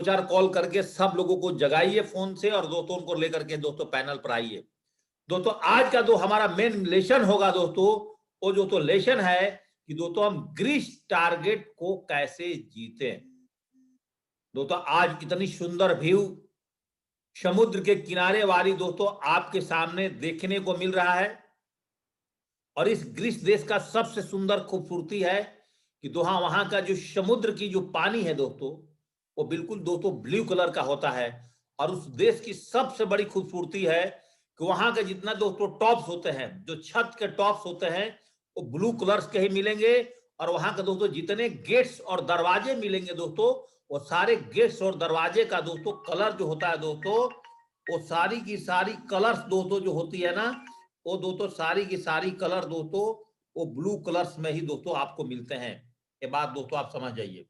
चार कॉल करके सब लोगों को जगाइए फोन से और दोस्तों उनको लेकर के दोस्तों पैनल पर आइए। दोस्तों आज का जो हमारा मेन लेसन होगा दोस्तों, वो जो तो लेसन है कि दोस्तों हम ग्रीस टारगेट को कैसे जीते। दोस्तों आज इतनी सुंदर व्यू समुद्र के किनारे वाली दोस्तों आपके सामने देखने को मिल रहा है। और इस ग्रीस देश का सबसे सुंदर खूबसूरती है कि दोहा वहां का जो समुद्र की जो पानी है दोस्तों, वो बिल्कुल दोस्तों ब्लू कलर का होता है। और उस देश की सबसे बड़ी खूबसूरती है कि वहां के जितना दोस्तों टॉप्स होते हैं, जो छत के टॉप्स होते हैं, वो ब्लू कलर्स के ही मिलेंगे। और वहां के दोस्तों जितने गेट्स और दरवाजे मिलेंगे दोस्तों, वो सारे गेट्स और दरवाजे का दोस्तों कलर जो होता है दोस्तों, वो सारी की सारी कलर्स दोस्तों जो होती है ना, वो दोस्तों सारी की सारी कलर दोस्तों वो ब्लू कलर्स में ही दोस्तों आपको मिलते हैं। ये बात दोस्तों आप समझ जाइए।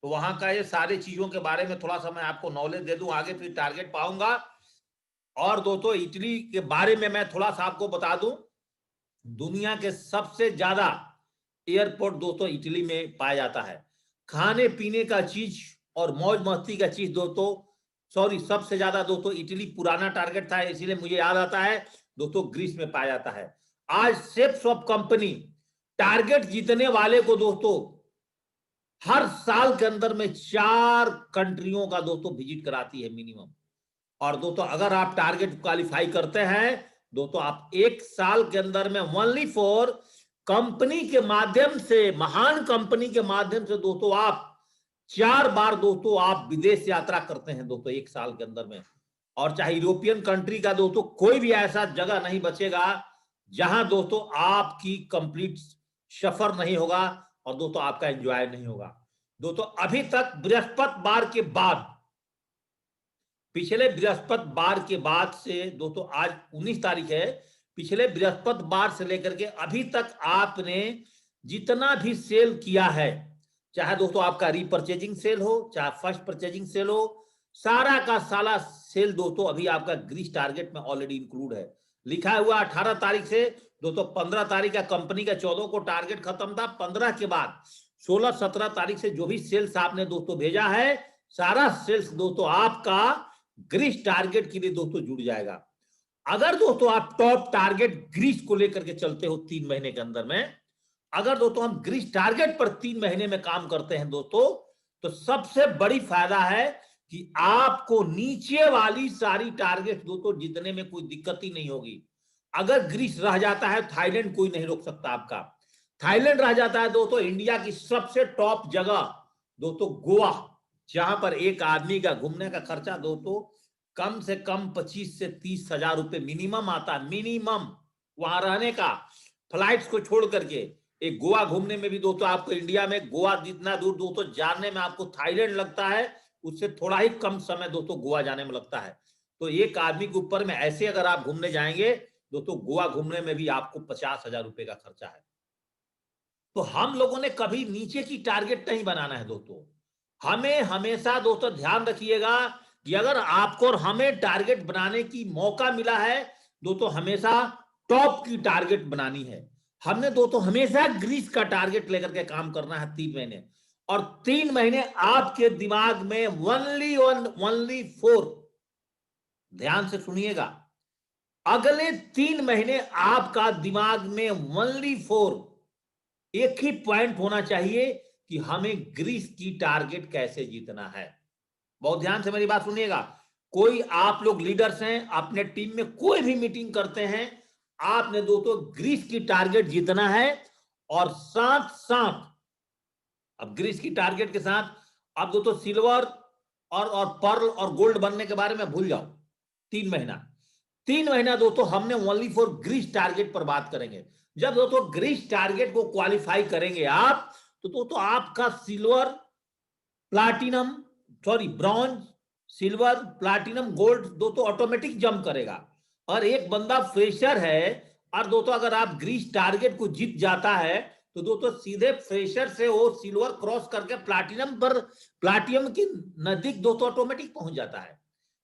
तो वहां का ये सारी चीजों के बारे में थोड़ा सा मैं आपको नॉलेज दे दूं, आगे फिर टारगेट पाऊंगा। और दोस्तों इटली के बारे में मैं थोड़ा सा आपको बता दूं, दुनिया के सबसे ज्यादा एयरपोर्ट दोस्तों इटली में पाया जाता है। खाने पीने का चीज और मौज मस्ती का चीज दोस्तों, सॉरी, सबसे ज्यादा दोस्तों इटली पुराना टारगेट था, इसीलिए मुझे याद आता है दोस्तों ग्रीस में पाया जाता है। आज सेप्स ऑफ कंपनी टारगेट जीतने वाले को दोस्तों हर साल के अंदर में 4 कंट्रियों का दोस्तों विजिट कराती है मिनिमम। और दोस्तों अगर आप टारगेट क्वालिफाई करते हैं दोस्तों, आप एक साल के अंदर में ओनली फॉर कंपनी के माध्यम से, महान कंपनी के माध्यम से दोस्तों आप 4 बार दोस्तों आप विदेश यात्रा करते हैं दोस्तों एक साल के अंदर में। और चाहे यूरोपियन कंट्री का दोस्तों कोई भी ऐसा जगह नहीं बचेगा जहां दोस्तों आपकी कंप्लीट सफर नहीं होगा और दोस्तों आपका एंजॉय नहीं होगा। दोस्तों अभी तक बृहस्पतिवार के बाद, पिछले बृहस्पतिवार के बाद से दोस्तों आज 19 तारीख है, पिछले बृहस्पतिवार से लेकर के अभी तक आपने जितना भी सेल किया है, चाहे दोस्तों आपका रीपर्चेजिंग सेल हो, चाहे फर्स्ट परचेजिंग सेल हो, सारा का सारा सेल दोस्तों अभी आपका ग्रीस टारगेट में ऑलरेडी इंक्लूड है। लिखा हुआ 18 तारीख से दोस्तों 15 तारीख का कंपनी का 14 को टारगेट खत्म था। 15 के बाद 16-17 तारीख से जो भी सेल्स आपने दोस्तों भेजा है, सारा सेल्स दोस्तों आपका ग्रीस टारगेट के लिए दोस्तों जुड़ जाएगा। अगर दोस्तों आप टॉप टारगेट ग्रीस को लेकर के चलते हो 3 महीने के अंदर में, अगर दोस्तों हम ग्रीस टारगेट पर 3 महीने में काम करते हैं दोस्तों, तो सबसे बड़ी फायदा है कि आपको नीचे वाली सारी टारगेट दोस्तों जीतने में कोई दिक्कत ही नहीं होगी। अगर ग्रीस रह जाता है, थाईलैंड कोई नहीं रोक सकता आपका। थाईलैंड रह जाता है दोस्तों, इंडिया की सबसे टॉप जगह दोस्तों गोवा, जहां पर एक आदमी का घूमने का खर्चा दोस्तों कम से कम 25 से 30 हजार रुपए मिनिमम आता है, मिनिमम वहां रहने का, फ्लाइट्स को छोड़ करके। एक गोवा घूमने में भी दोस्तों आपको इंडिया में गोवा जितना दूर दोस्तों जाने में आपको थाईलैंड लगता है, उससे थोड़ा ही कम समय दोस्तों गोवा जाने में लगता है। तो एक आदमी के ऊपर में ऐसे अगर आप घूमने जाएंगे दोस्तों, गोवा घूमने में भी आपको 50,000 रुपए का खर्चा है। तो हम लोगों ने कभी नीचे की टारगेट नहीं बनाना है दोस्तों। हमें हमेशा दोस्तों ध्यान रखिएगा कि अगर आपको और हमें टारगेट बनाने की मौका मिला है दोस्तों, हमेशा टॉप की टारगेट बनानी है। हमने दोस्तों हमेशा ग्रीस का टारगेट लेकर के काम करना है 3 महीने। और 3 महीने आपके दिमाग में ओनली 4, ध्यान से सुनिएगा, अगले 3 महीने आपका दिमाग में ओनली 4 एक ही पॉइंट होना चाहिए कि हमें ग्रीस की टारगेट कैसे जीतना है। बहुत ध्यान से मेरी बात सुनिएगा। कोई आप लोग लीडर्स हैं, अपने टीम में कोई भी मीटिंग करते हैं, आपने दोस्तों ग्रीस की टारगेट जीतना है। और साथ साथ अब ग्रीस की टारगेट के साथ अब दोस्तों सिल्वर और पर्ल और गोल्ड बनने के बारे में भूल जाओ। 3 महीना दोस्तों हमने ओनली फॉर ग्रीस टारगेट पर बात करेंगे। जब दोस्तों ग्रीस टारगेट को क्वालिफाई करेंगे आप, तो दोस्तों आपका silver, platinum, sorry bronze, silver, platinum, gold दोस्तों ऑटोमेटिक जंप करेगा। और एक बंदा फ्रेशर है और दोस्तों अगर आप ग्रीस टारगेट को जीत जाता है तो दोस्तों सीधे फ्रेशर से वो सिल्वर क्रॉस करके प्लाटिनम पर, प्लाटिनम की नजदीक दोस्तों ऑटोमेटिक पहुंच जाता है।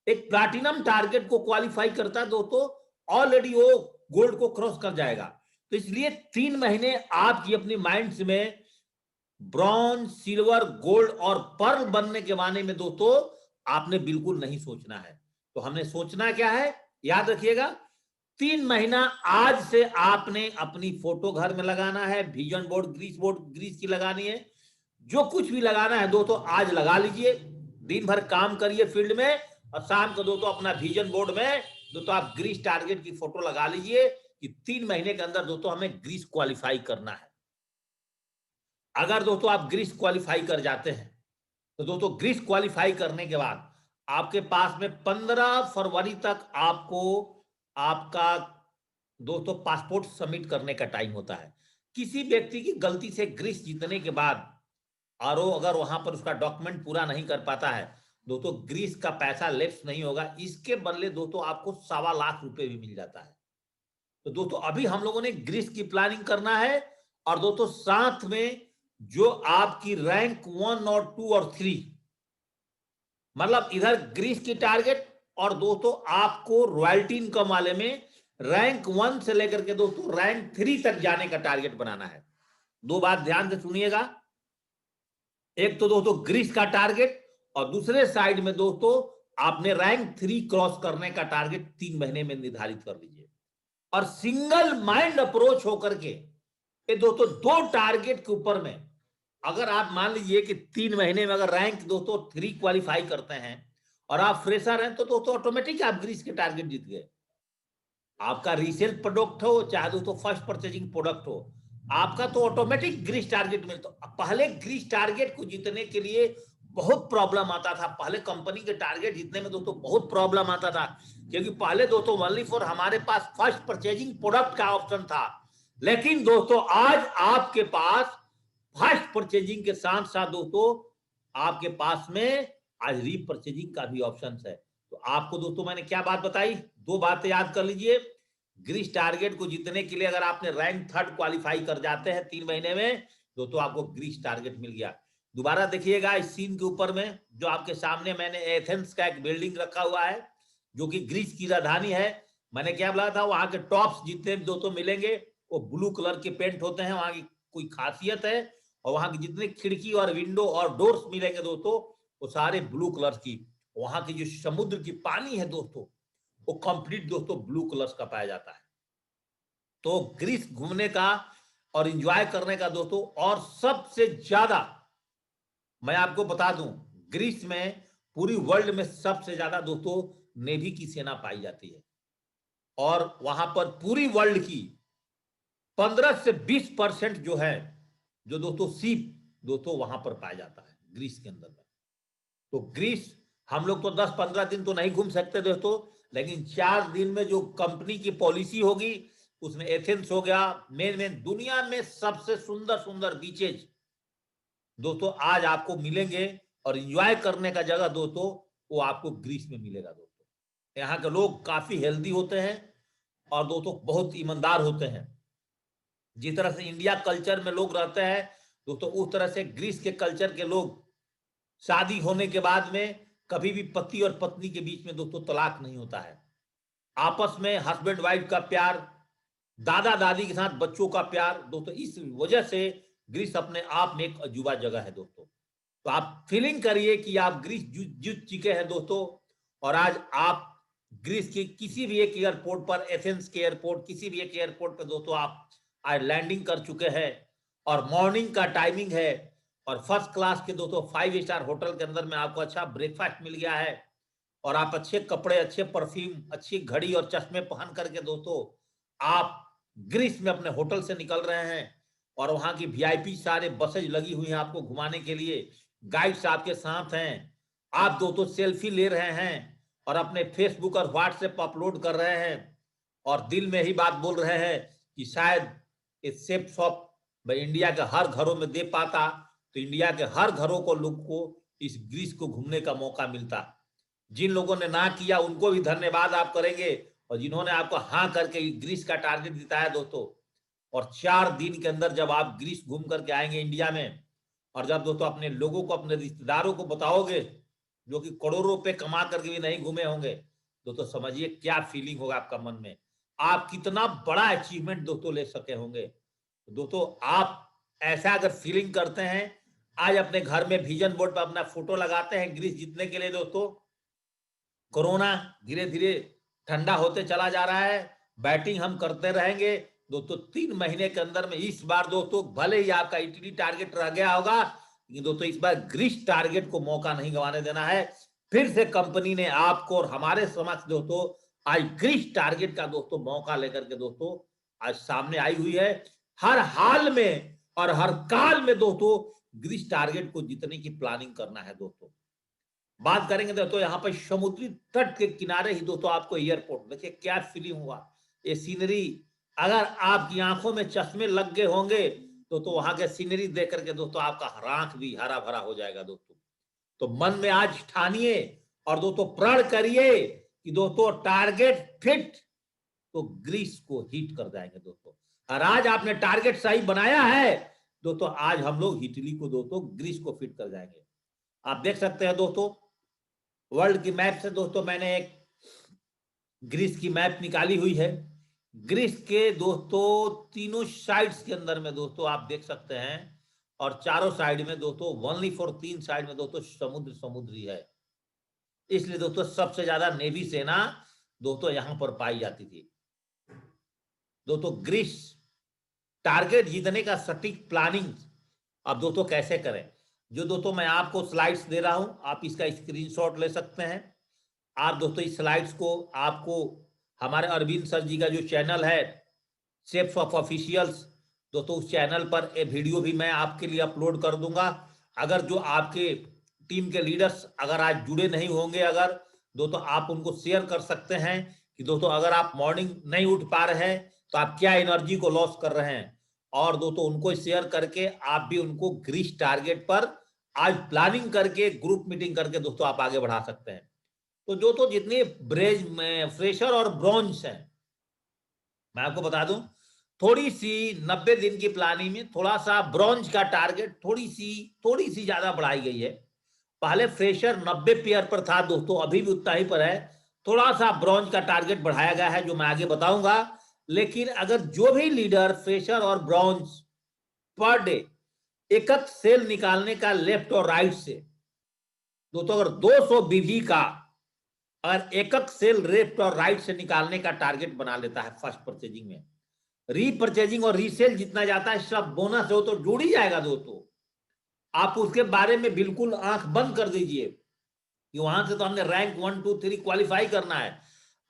एक प्लाटिनम टारगेट को क्वालिफाई करता है दोस्तों, ऑलरेडी वो गोल्ड को क्रॉस कर जाएगा। तो इसलिए 3 महीने आपकी अपनी माइंड में ब्रॉन्ज, सिल्वर, गोल्ड और पर्ल बनने के माने में दोस्तों आपने बिल्कुल नहीं सोचना है। तो हमने सोचना क्या है, याद रखिएगा, 3 महीना आज से आपने अपनी फोटो घर में लगाना है, विजन बोर्ड ग्रीस की लगानी है, जो कुछ भी लगाना है दोस्तों आज लगा लीजिए। दिन भर काम करिए फील्ड में और शाम को दोस्तों अपना विजन बोर्ड में दोस्तों आप ग्रीस टारगेट की फोटो लगा लीजिए कि 3 महीने के अंदर दोस्तों हमें ग्रीस क्वालिफाई करना है। अगर दोस्तों आप ग्रीस क्वालिफाई कर जाते हैं तो दोस्तों ग्रीस क्वालिफाई करने के बाद आपके पास में 15 फरवरी तक आपको आपका दोस्तों पासपोर्ट सबमिट करने का टाइम होता है। किसी व्यक्ति की गलती से ग्रीस जीतने के बाद और वो अगर वहां पर उसका डॉक्यूमेंट पूरा नहीं कर पाता है दोस्तों, ग्रीस का पैसा लेफ्ट नहीं होगा, इसके बदले दोस्तों आपको 1.25 लाख रुपए भी मिल जाता है। तो दोस्तों अभी हम लोगों ने ग्रीस की प्लानिंग करना है और दोस्तों साथ में जो आपकी रैंक 1 और 2 और 3, मतलब इधर ग्रीस की टारगेट और दोस्तों आपको रॉयल्टी इनकम वाले में रैंक 1 से लेकर के दोस्तों रैंक 3 तक जाने का टारगेट बनाना है। 2 बात ध्यान से सुनिएगा, एक तो दोस्तों ग्रीस का टारगेट और दूसरे साइड में दोस्तों आपने रैंक 3 क्रॉस करने का टारगेट 3 महीने में निर्धारित कर लीजिए और सिंगल माइंड अप्रोच होकर के ये दोस्तों 2 टारगेट के ऊपर में अगर आप मान लीजिए कि 3 महीने में अगर रैंक दोस्तों 3 क्वालिफाई करते हैं और आप फ्रेशर हैं तो दोस्तों ऑटोमेटिक आप ग्रीस के टारगेट जीत गए। आपका रीसेल प्रोडक्ट हो चाहे दोस्तों फर्स्ट परचेजिंग प्रोडक्ट हो, आपका तो ऑटोमेटिक ग्रीस टारगेट मिलता। पहले ग्रीस टारगेट को जीतने के लिए बहुत प्रॉब्लम आता था, पहले कंपनी के टारगेट जीतने में दोस्तों बहुत प्रॉब्लम आता था, क्योंकि पहले दोस्तों ओनली फॉर हमारे पास फर्स्ट परचेजिंग प्रोडक्ट का ऑप्शन था। लेकिन दोस्तों आज आपके पास फर्स्ट परचेजिंग के साथ साथ दोस्तों आपके पास में आज रीपरचेजिंग का भी ऑप्शन है। तो आपको दोस्तों मैंने क्या बात बताई, 2 बातें याद कर लीजिए। ग्रीस टारगेट को जीतने के लिए अगर आपने रैंक 3 क्वालिफाई कर जाते हैं 3 महीने में दोस्तों आपको ग्रीस टारगेट मिल गया। दोबारा देखिएगा इस सीन के ऊपर में जो आपके सामने मैंने एथेंस का एक बिल्डिंग रखा हुआ है जो कि ग्रीस की राजधानी है। मैंने क्या बोला था, वहां के टॉप्स जितने दोस्तों मिलेंगे वो ब्लू कलर के पेंट होते हैं, वहां की कोई खासियत है। और वहां की जितने खिड़की और विंडो और डोर्स मिलेंगे दोस्तों वो सारे ब्लू कलर की। वहां की जो समुद्र की पानी है दोस्तों वो कंप्लीट दोस्तों ब्लू कलर का पाया जाता है। तो ग्रीस घूमने का और एंजॉय करने का दोस्तों, और सबसे ज्यादा मैं आपको बता दूं ग्रीस में पूरी वर्ल्ड में सबसे ज्यादा दोस्तों नेवी की सेना पाई जाती है और वहां पर पूरी वर्ल्ड की 15 से 20% जो है जो दोस्तों सीप दोस्तों वहां पर पाया जाता है ग्रीस के अंदर में। तो ग्रीस हम लोग तो 10-15 दिन तो नहीं घूम सकते दोस्तों, लेकिन 4 दिन में जो कंपनी की पॉलिसी होगी उसमें एथेंस हो गया, मेन दुनिया में सबसे सुंदर सुंदर बीचेज दोस्तों आज आपको मिलेंगे और एंजॉय करने का जगह दोस्तों वो आपको ग्रीस में मिलेगा। दोस्तों यहाँ के लोग काफी हेल्दी होते हैं और दोस्तों बहुत ईमानदार होते हैं। जिस तरह से इंडिया कल्चर में लोग रहते हैं दोस्तों उस तरह से ग्रीस के कल्चर के लोग शादी होने के बाद में कभी भी पति और पत्नी के बीच में दोस्तों तलाक नहीं होता है। आपस में हस्बैंड वाइफ का प्यार, दादा दादी के साथ बच्चों का प्यार दोस्तों, इस वजह से ग्रीस अपने आप में एक अजूबा जगह है दोस्तों। तो आप फीलिंग करिए कि आप ग्रीस जीत चुके हैं दोस्तों और आज आप ग्रीस के किसी भी एक एयरपोर्ट पर, एथेंस के एयरपोर्ट, किसी भी एक एयरपोर्ट पर दोस्तों आप आज लैंडिंग कर चुके हैं और मॉर्निंग का टाइमिंग है और फर्स्ट क्लास के दोस्तों 5 स्टार होटल के अंदर में आपको अच्छा ब्रेकफास्ट मिल गया है और आप अच्छे कपड़े, अच्छे परफ्यूम, अच्छी घड़ी और चश्मे पहन करके दोस्तों आप ग्रीस में अपने होटल से निकल रहे हैं और वहां की वीआईपी सारे बसेज लगी हुई हैं आपको घुमाने के लिए, गाइड्स आपके साथ हैं, आप दोस्तों सेल्फी ले रहे हैं और अपने फेसबुक और व्हाट्सएप अपलोड कर रहे हैं और दिल में ही बात बोल रहे हैं कि शायद इस सेफ शॉप इंडिया के हर घरों में दे पाता तो इंडिया के हर घरों को लोग को इस ग्रीस को घूमने का मौका मिलता। जिन लोगों ने ना किया उनको भी धन्यवाद आप करेंगे और जिन्होंने आपको हाँ करके ग्रीस का टारगेट जिताया दोस्तों, और 4 दिन के अंदर जब आप ग्रीस घूम करके आएंगे इंडिया में और जब दोस्तों अपने लोगों को, अपने रिश्तेदारों को बताओगे जो कि करोड़ों रुपए कमा करके भी नहीं घूमे होंगे दोस्तों, समझिए क्या फीलिंग होगा आपका मन में, आप कितना बड़ा अचीवमेंट दोस्तों ले सके होंगे। दोस्तों आप ऐसा अगर फीलिंग करते हैं, आज अपने घर में विजन बोर्ड पर अपना फोटो लगाते हैं ग्रीस जीतने के लिए दोस्तों। कोरोना धीरे धीरे ठंडा होते चला जा रहा है, बैटिंग हम करते रहेंगे दोस्तों। 3 महीने के अंदर में इस बार दोस्तों भले ही आपका इटली टारगेट रह गया होगा, लेकिन दोस्तों इस बार ग्रीस टारगेट को मौका नहीं गंवाने देना है। फिर से कंपनी ने आपको और हमारे समक्ष दोस्तों आज ग्रीस टारगेट का दोस्तों मौका लेकर के दोस्तों आज सामने आई हुई है। हर हाल में और हर काल में दोस्तों ग्रीस टारगेट को जीतने की प्लानिंग करना है दोस्तों। बात करेंगे दोस्तों यहाँ पर समुद्री तट के किनारे ही दोस्तों आपको एयरपोर्ट, देखिए क्या फीलिंग हुआ, ये सीनरी अगर आपकी आंखों में चश्मे लग गए होंगे तो वहां के सीनरी देख करके दोस्तों आपका आंख भी हरा भरा हो जाएगा दोस्तों। तो मन में आज ठानिए और दोस्तों प्रण करिए कि दोस्तों टारगेट फिट तो ग्रीस को हिट कर जाएंगे दोस्तों। और आज आपने टारगेट सही बनाया है दोस्तों, आज हम लोग इटली को दोस्तों ग्रीस को फिट कर जाएंगे। आप देख सकते हैं दोस्तों वर्ल्ड की मैप से दोस्तों मैंने एक ग्रीस की मैप निकाली हुई है। ग्रीस के दोस्तों तीनों साइड्स के अंदर में दोस्तों आप देख सकते हैं, और चारों साइड में दोस्तों ओनली फॉर 3 साइड में दोस्तों समुद्र ही है। इसलिए दोस्तों सबसे ज्यादा नेवी सेना दोस्तों यहां पर पाई जाती थी। दोस्तों ग्रीस टारगेट जीतने का सटीक प्लानिंग अब दोस्तों कैसे करें, जो दोस्तों मैं आपको स्लाइड्स दे रहा हूं, आप इसका स्क्रीनशॉट ले सकते हैं। आप दोस्तों इस स्लाइड्स को आपको हमारे अरविंद सर जी का जो चैनल है शेप्स ऑफ ऑफिशियल्स दोस्तों, उस चैनल पर ये वीडियो भी मैं आपके लिए अपलोड कर दूंगा। अगर जो आपके टीम के लीडर्स अगर आज जुड़े नहीं होंगे, अगर दोस्तों आप उनको शेयर कर सकते हैं कि दोस्तों अगर आप मॉर्निंग नहीं उठ पा रहे हैं तो आप क्या एनर्जी को लॉस कर रहे हैं, और दोस्तों उनको शेयर करके आप भी उनको ग्रीस टारगेट पर आज प्लानिंग करके ग्रुप मीटिंग करके दोस्तों आप आगे बढ़ा सकते हैं। तो दोस्तों जितने ब्रेज में फ्रेशर और ब्रॉन्ज हैं, मैं आपको बता दूं थोड़ी सी 90 दिन की प्लानिंग में थोड़ा सा ब्रॉन्ज का टारगेट थोड़ी सी ज्यादा बढ़ाई गई है। पहले फ्रेशर 90 पेयर पर था दोस्तों, अभी भी उतना ही पर है, थोड़ा सा ब्रॉन्ज का टारगेट बढ़ाया गया है जो मैं आगे बताऊंगा। लेकिन अगर जो भी लीडर फ्रेशर और ब्रॉन्ज पर डे एक सेल निकालने का लेफ्ट और राइट से दोस्तों, अगर 200 बीवी का और एक सेल लेफ्ट और राइट से निकालने का टारगेट बना लेता है फर्स्ट परचेजिंग में, रीपरचेजिंग और रीसेल जितना जाता है सब बोनस हो तो जुड़ ही जाएगा दोस्तों। आप उसके बारे में बिल्कुल आंख बंद कर दीजिए कि वहां से तो हमने रैंक 1 2 3 क्वालिफाई करना है।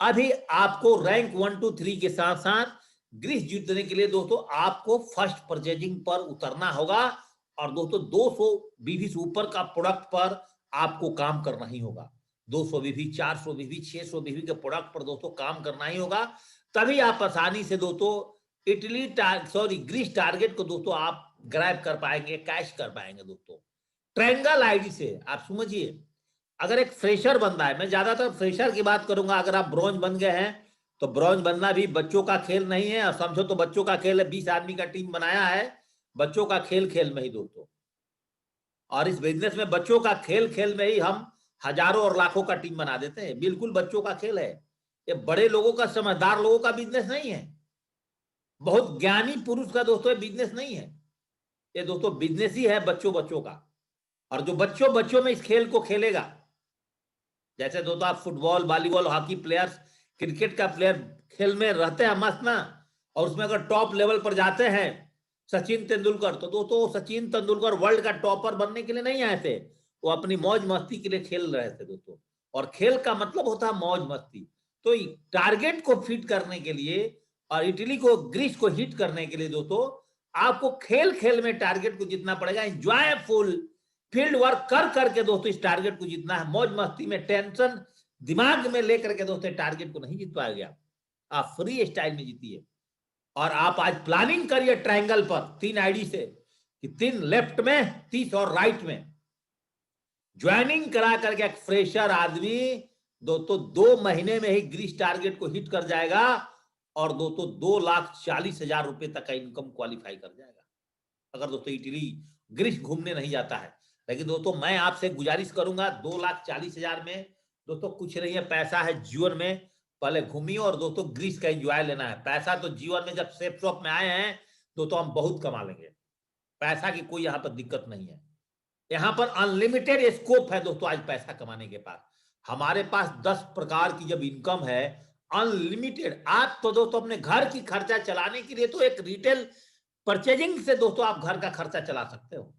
अभी आपको रैंक 1 2 3 के साथ साथ ग्रीस जीतने के लिए दोस्तों आपको फर्स्ट परचेजिंग पर उतरना होगा, और दोस्तों 200 बीवी से ऊपर का प्रोडक्ट पर आपको काम करना ही होगा। 200 बीवी, 400 बीवी, 600 बीवी के प्रोडक्ट पर दोस्तों काम करना ही होगा, तभी आप आसानी से दोस्तों ग्रीस टारगेट को दोस्तों आप ग्रैब कर पाएंगे, कैश कर पाएंगे दोस्तों। ट्रायंगल आईडी से आप समझिए, अगर एक फ्रेशर बंदा है, मैं ज्यादातर फ्रेशर की बात करूंगा, अगर आप ब्रॉन्ज बन गए हैं तो ब्रॉन्ज बनना भी बच्चों का खेल नहीं है, और समझो तो बच्चों का खेल है। 20 आदमी का टीम बनाया है, बच्चों का खेल खेल में ही दोस्तों, और इस बिजनेस में बच्चों का खेल में ही हम हजारों और लाखों का टीम बना देते हैं। बिल्कुल बच्चों का खेल है, ये बड़े लोगों का, समझदार लोगों का बिजनेस नहीं है, बहुत ज्ञानी पुरुष का दोस्तों बिजनेस नहीं है, ये दोस्तों बिजनेस ही है बच्चों का। और जो बच्चों में इस खेल को खेलेगा, जैसे दोस्तों आप football, volleyball, hockey players, cricket का प्लेयर खेल में रहते हैं मस्त ना, और उसमें अगर टॉप लेवल पर जाते हैं सचिन तेंदुलकर, तो दोस्तों सचिन तेंदुलकर वर्ल्ड का टॉपर बनने के लिए नहीं आए थे, वो अपनी मौज मस्ती के लिए खेल रहे थे दोस्तों। और खेल का मतलब होता है मौज मस्ती। तो टारगेट को फिट करने के लिए और इटली को ग्रीस को हिट करने के लिए दोस्तों आपको खेल में टारगेट को जीतना पड़ेगा। एंजॉयफुल फील्ड वर्क कर करके दोस्तों इस टारगेट को जीतना है, मौज मस्ती में टेंशन दिमाग में लेकर के दोस्तों टारगेट को नहीं जीत पाएगा, आप फ्री स्टाइल में जीतिए। और आप आज प्लानिंग करिए ट्रायंगल पर 3 आईडी से कि 3 लेफ्ट में 30 और राइट में ज्वाइनिंग करा करके एक फ्रेशर आदमी दोस्तों 2 महीने में ही ग्रीस टारगेट को हिट कर जाएगा, और दोस्तों 2,40,000 रुपए तक का इनकम क्वालिफाई कर जाएगा, अगर दोस्तों इटली ग्रीस घूमने नहीं जाता है। लेकिन दोस्तों मैं आपसे गुजारिश करूंगा 2,40,000 में दोस्तों कुछ नहीं है, पैसा है जीवन में, पहले घूमिए और दोस्तों ग्रीस का एंजॉय लेना है। पैसा तो जीवन में जब सेफ शॉप में आए हैं दोस्तों हम बहुत कमा लेंगे, पैसा की कोई यहाँ पर दिक्कत नहीं है। यहां पर अनलिमिटेड स्कोप है दोस्तों आज पैसा कमाने के पास। हमारे पास 10 प्रकार की जब इनकम है अनलिमिटेड, आप तो दोस्तों अपने घर की खर्चा चलाने के लिए तो एक रिटेल परचेजिंग से दोस्तों आप घर का खर्चा चला सकते हो।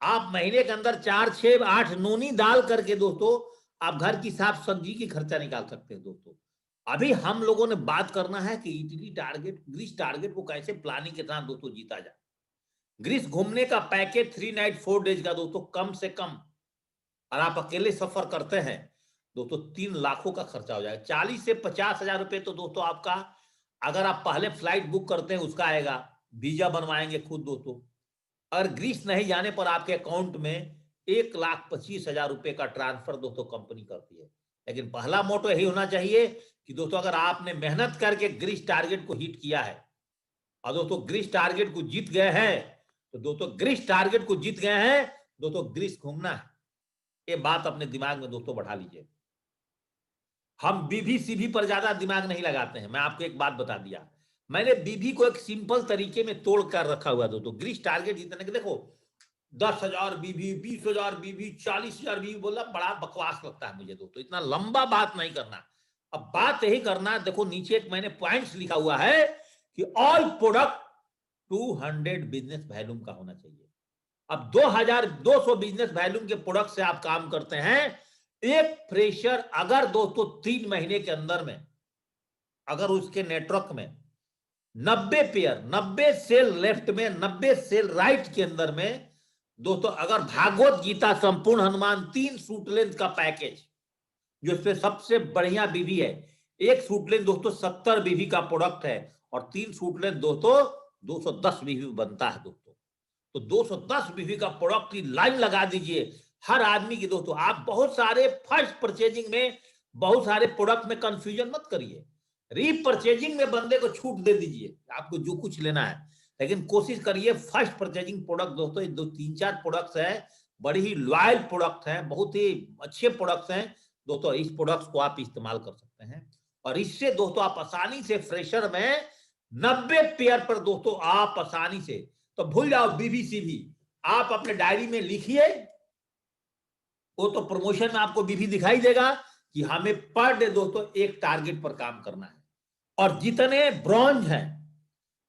आप महीने के अंदर 4, 6, 8 नूनी डाल करके दोस्तों आप घर की साफ सब्जी की खर्चा निकाल सकते हैं दोस्तों। अभी हम लोगों ने बात करना है कि इटली टारगेट, ग्रीस टारगेट को कैसे प्लानिंग के साथ दोस्तों जीता जाए। ग्रीस घूमने का पैकेज 3 नाइट 4 डेज का दोस्तों कम से कम, और आप अकेले सफर करते हैं दोस्तों 3 लाखों का खर्चा हो जाएगा। 40 से 50 हजार रुपए तो दोस्तों आपका, अगर आप पहले फ्लाइट बुक करते हैं उसका आएगा, वीजा बनवाएंगे खुद दोस्तों। और ग्रीस नहीं जाने पर आपके अकाउंट में 1,25,000 रुपए का ट्रांसफर दोस्तों कंपनी करती है। लेकिन पहला मोटो यही होना चाहिए कि दोस्तों अगर आपने मेहनत करके ग्रीस टारगेट को हिट किया है और दोस्तों ग्रीस टारगेट को जीत गए हैं, तो दोस्तों ग्रीस टारगेट को जीत गए हैं दोस्तों, ग्रीस घूमना है। ये बात अपने दिमाग में दोस्तों बढ़ा लीजिए। हम बीबी सीबी पर ज्यादा दिमाग नहीं लगाते हैं। मैं आपको एक बात बता दिया, मैंने बीबी को एक सिंपल तरीके में तोड़ कर रखा हुआ दोस्तों। ग्रीस टारगेट जीतने के देखो 10,000 बीबी, 20,000 बीबी, 40,000 बीबी बोलना बड़ा बकवास लगता है मुझे दोस्तों। इतना लंबा बात नहीं करना। अब बात यही करना, देखो नीचे एक मैंने पॉइंट्स लिखा हुआ है कि ऑल प्रोडक्ट 200 बिजनेस वैल्यूम का होना चाहिए। अब 2,200 बिजनेस वैल्यूम के प्रोडक्ट से आप काम करते हैं। एक फ्रेशर अगर दोस्तों 3 महीने के अंदर में अगर उसके नेटवर्क में 90 पेयर, 90 सेल लेफ्ट में, 90 सेल राइट के अंदर में दोस्तों, अगर भागवत गीता संपूर्ण हनुमान 3 सूट लेंथ का पैकेज जो इसमें सबसे बढ़िया बीवी है, एक सूट लेंथ दोस्तों 70 बीवी का प्रोडक्ट है और 3 सूट लेंथ दोस्तों 210 बीवी बनता है दोस्तों। तो 210 बीवी का प्रोडक्ट की लाइन लगा दीजिए हर आदमी की दोस्तों। आप बहुत सारे फर्स्ट परचेजिंग में बहुत सारे प्रोडक्ट में कंफ्यूजन मत करिए, रीपरचेजिंग में बंदे को छूट दे दीजिए आपको जो कुछ लेना है, लेकिन कोशिश करिए फर्स्ट परचेजिंग प्रोडक्ट दोस्तों 2-3-4 प्रोडक्ट्स है, बड़ी ही लॉयल प्रोडक्ट है, बहुत ही अच्छे प्रोडक्ट्स हैं दोस्तों। इस प्रोडक्ट्स को आप इस्तेमाल कर सकते हैं और इससे दोस्तों आप आसानी से फ्रेशर में 90 पेयर पर दोस्तों आप आसानी से, तो भूल जाओ बीबीसी भी, आप अपने डायरी में लिखिए। वो तो प्रमोशन में आपको बीबी दिखाई देगा कि हमें पर डे दोस्तों एक टारगेट पर काम करना है। और जितने ब्रॉन्ज हैं,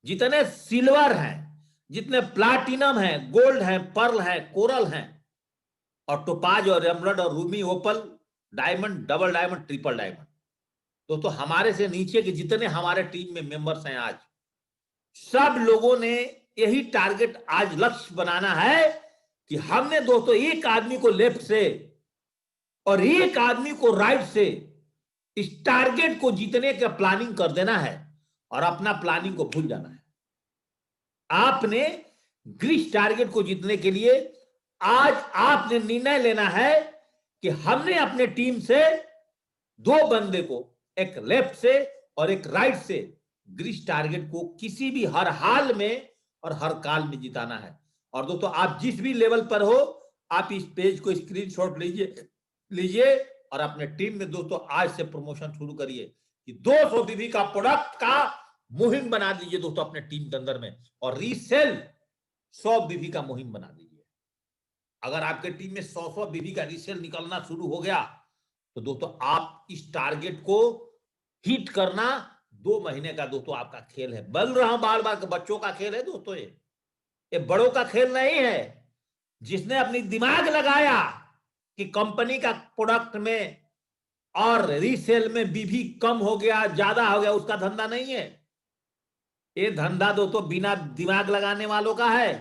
जितने सिल्वर हैं, जितने प्लाटिनम है, गोल्ड है, पर्ल है, कोरल है, और टोपाज और एमरल्ड और ruby, opal, diamond, double diamond, triple diamond, दोस्तों हमारे से नीचे के जितने हमारे टीम में मेंबर्स हैं, आज सब लोगों ने यही टारगेट आज लक्ष्य बनाना है कि हमने दोस्तों एक आदमी को लेफ्ट से और एक आदमी को राइट से इस टारगेट को जीतने का प्लानिंग कर देना है और अपना प्लानिंग को भूल जाना है। आपने ग्रीस टारगेट को जीतने के लिए आज आपने निर्णय लेना है कि हमने अपने टीम से 2 बंदे को, एक लेफ्ट से और एक राइट से, ग्रीस टारगेट को किसी भी हर हाल में और हर काल में जिताना है। और दोस्तों आप जिस भी लेवल पर हो, आप इस पेज को स्क्रीनशॉट लीजिए और अपने टीम में दोस्तों आज से प्रमोशन शुरू करिए कि 200 बीबी का प्रोडक्ट का मुहिम बना दीजिए दोस्तों अपने टीम के अंदर में, और रीसेल 100 बीबी का मुहिम बना दीजिए। अगर आपके टीम में 100 बीबी का रीसेल निकलना शुरू हो गया तो दोस्तों आप इस टारगेट को हिट करना 2 महीने का दोस्तों आपका खेल है। बोल रहा हूं बार बार कि बच्चों का खेल है दोस्तों, ये बड़ों का खेल नहीं है। जिसने अपनी दिमाग लगाया कि कंपनी का प्रोडक्ट में और रीसेल में बीबी कम हो गया, ज्यादा हो गया, उसका धंधा नहीं है। ये धंधा दोस्तों बिना दिमाग लगाने वालों का है,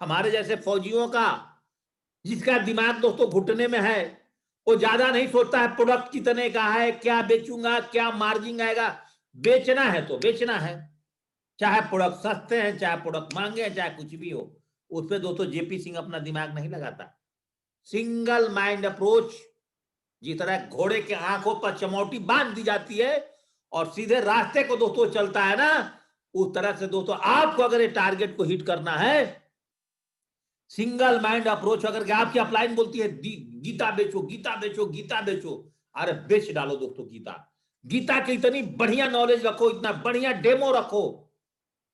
हमारे जैसे फौजियों का, जिसका दिमाग दोस्तों घुटने में है। वो ज्यादा नहीं सोचता है प्रोडक्ट कितने का है, क्या बेचूंगा, क्या मार्जिन आएगा। बेचना है तो बेचना है, चाहे प्रोडक्ट सस्ते हैं, चाहे प्रोडक्ट महंगे हैं, चाहे कुछ भी हो। उस पर दोस्तों जेपी सिंह अपना दिमाग नहीं लगाता। सिंगल माइंड अप्रोच, जिस तरह घोड़े के आंखों पर चमौटी बांध दी जाती है और सीधे रास्ते को दोस्तों चलता है ना, उस तरह से दोस्तों आपको अगर ये टारगेट को हिट करना है, सिंगल माइंड अप्रोच। अगर आपकी अपलाइन बोलती है गीता बेचो, गीता बेचो, गीता बेचो, अरे बेच डालो दोस्तों गीता। गीता की इतनी बढ़िया नॉलेज रखो, इतना बढ़िया डेमो रखो,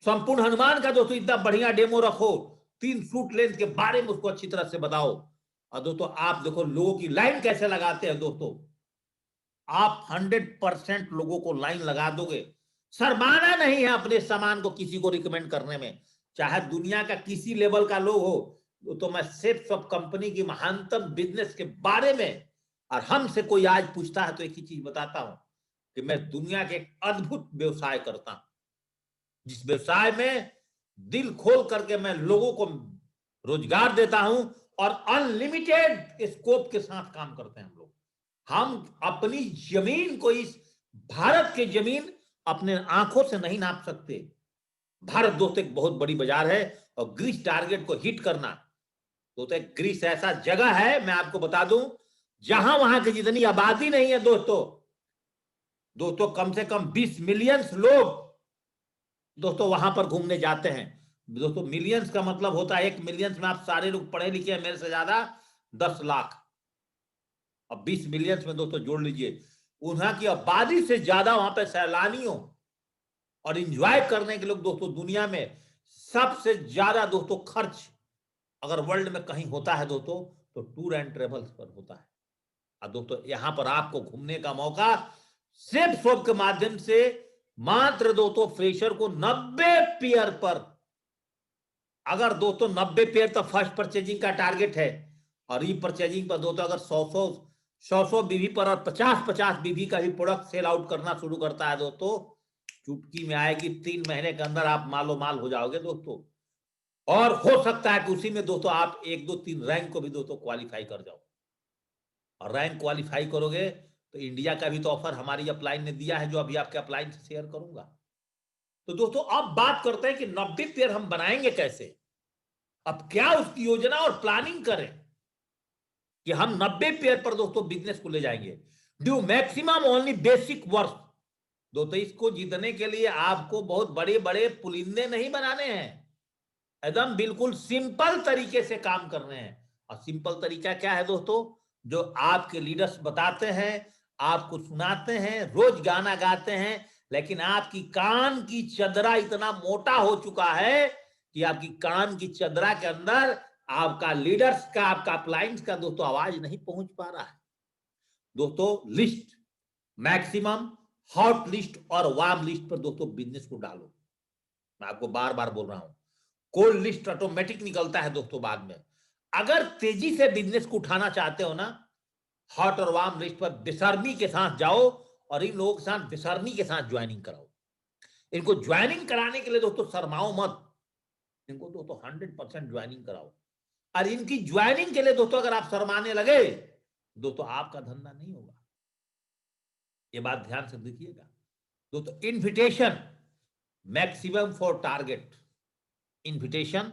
संपूर्ण हनुमान का दोस्तों इतना बढ़िया डेमो रखो, 3 फुट लेंथ के बारे में उसको अच्छी तरह से बताओ। और दोस्तों आप देखो लोगों की लाइन कैसे लगाते हैं दोस्तों, आप 100% लोगों को लाइन लगा दोगे। शर्माना नहीं है अपने सामान को किसी को रिकमेंड करने में, चाहे दुनिया का किसी लेवल का लोग हो। तो मैं सिर्फ सब कंपनी की महानतम बिजनेस के बारे में, और हमसे कोई आज पूछता है तो एक ही चीज बताता हूं कि मैं दुनिया के एक अद्भुत व्यवसाय करता हूं, जिस व्यवसाय में दिल खोल करके मैं लोगों को रोजगार देता हूं और अनलिमिटेड स्कोप के साथ काम करते हैं हम लोग। हम अपनी जमीन को, इस भारत की जमीन अपने आंखों से नहीं नाप सकते। भारत दोस्तों एक बहुत बड़ी बाजार है, और ग्रीस टारगेट को हिट करना दोस्तों, ग्रीस ऐसा जगह है मैं आपको बता दूं, जहां वहां की जितनी आबादी नहीं है दोस्तों कम से कम 20 मिलियंस लोग दोस्तों वहां पर घूमने जाते हैं। दोस्तों मिलियंस का मतलब होता है 1 मिलियंस में आप सारे लोग पढ़े लिखे हैं मेरे से ज्यादा 10 लाख। अब 20 मिलियंस में दोस्तों जोड़ लीजिए, वहां की आबादी से ज्यादा वहां पे सैलानियों और इंजॉय करने के लोग दोस्तों दुनिया में सबसे ज्यादा दोस्तों खर्च अगर वर्ल्ड में कहीं होता है दोस्तों तो टूर एंड ट्रेवल्स पर होता है। और दोस्तों यहां पर आपको घूमने का मौका सिर्फ शॉप के माध्यम से मात्र दोस्तों फ्रेशर को 90 पेयर पर, अगर दोस्तों 90 पेयर तो फर्स्ट परचेजिंग का टारगेट है, और ई परचेजिंग पर दोस्तों अगर 100 बीबी पर और 50 बीबी का भी प्रोडक्ट सेल आउट करना शुरू करता है दोस्तों, चुटकी में आएगी 3 महीने के अंदर आप मालो माल हो जाओगे दोस्तों। और हो सकता है कि उसी में दोस्तों आप 1 2 3 रैंक को भी दोस्तों क्वालिफाई कर जाओ, और रैंक क्वालिफाई करोगे तो इंडिया का भी तो ऑफर हमारी अपलाइन ने दिया है, जो अभी आपके अपलाइन से शेयर करूंगा। तो दोस्तों अब बात करते हैं कि 90 पेयर हम बनाएंगे कैसे। अब क्या उसकी योजना और प्लानिंग करें कि हम 90 पेयर पर दोस्तों बिजनेस को ले जाएंगे। Due maximum only basic work. दोस्तों इसको जीतने के लिए आपको बहुत बड़े बड़े पुलिंदे नहीं बनाने हैं, एकदम बिल्कुल सिंपल तरीके से काम करने हैं। और सिंपल तरीका क्या है दोस्तों, जो आपके लीडर्स बताते हैं, आपको सुनाते हैं, रोज गाना गाते हैं, लेकिन आपकी कान की चदरा इतना मोटा हो चुका है कि आपकी कान की चदरा के अंदर आपका लीडर्स का, आपका अपलाइंस का दोस्तों आवाज नहीं पहुंच पा रहा है। दोस्तों लिस्ट मैक्सिमम, हॉट लिस्ट और वार्म लिस्ट पर दोस्तों बिजनेस को डालो। मैं आपको बार बार बोल रहा हूं, कोल्ड लिस्ट ऑटोमेटिक निकलता है दोस्तों बाद में। अगर तेजी से बिजनेस को उठाना चाहते हो ना, हॉट और वार्म लिस्ट पर बेशर्मी के साथ जाओ, और इन लोगों के साथ बेशर्मी के साथ ज्वाइनिंग कराओ। इनको ज्वाइनिंग कराने के लिए दोस्तों शर्माओ मत, इनको दोस्तों 100% ज्वाइनिंग कराओ। और इनकी ज्वाइनिंग के लिए दोस्तों अगर आप शर्माने लगे दोस्तों आपका धंधा नहीं होगा, ये बात ध्यान से देखिएगा दोस्तों। Invitation maximum for target. Invitation,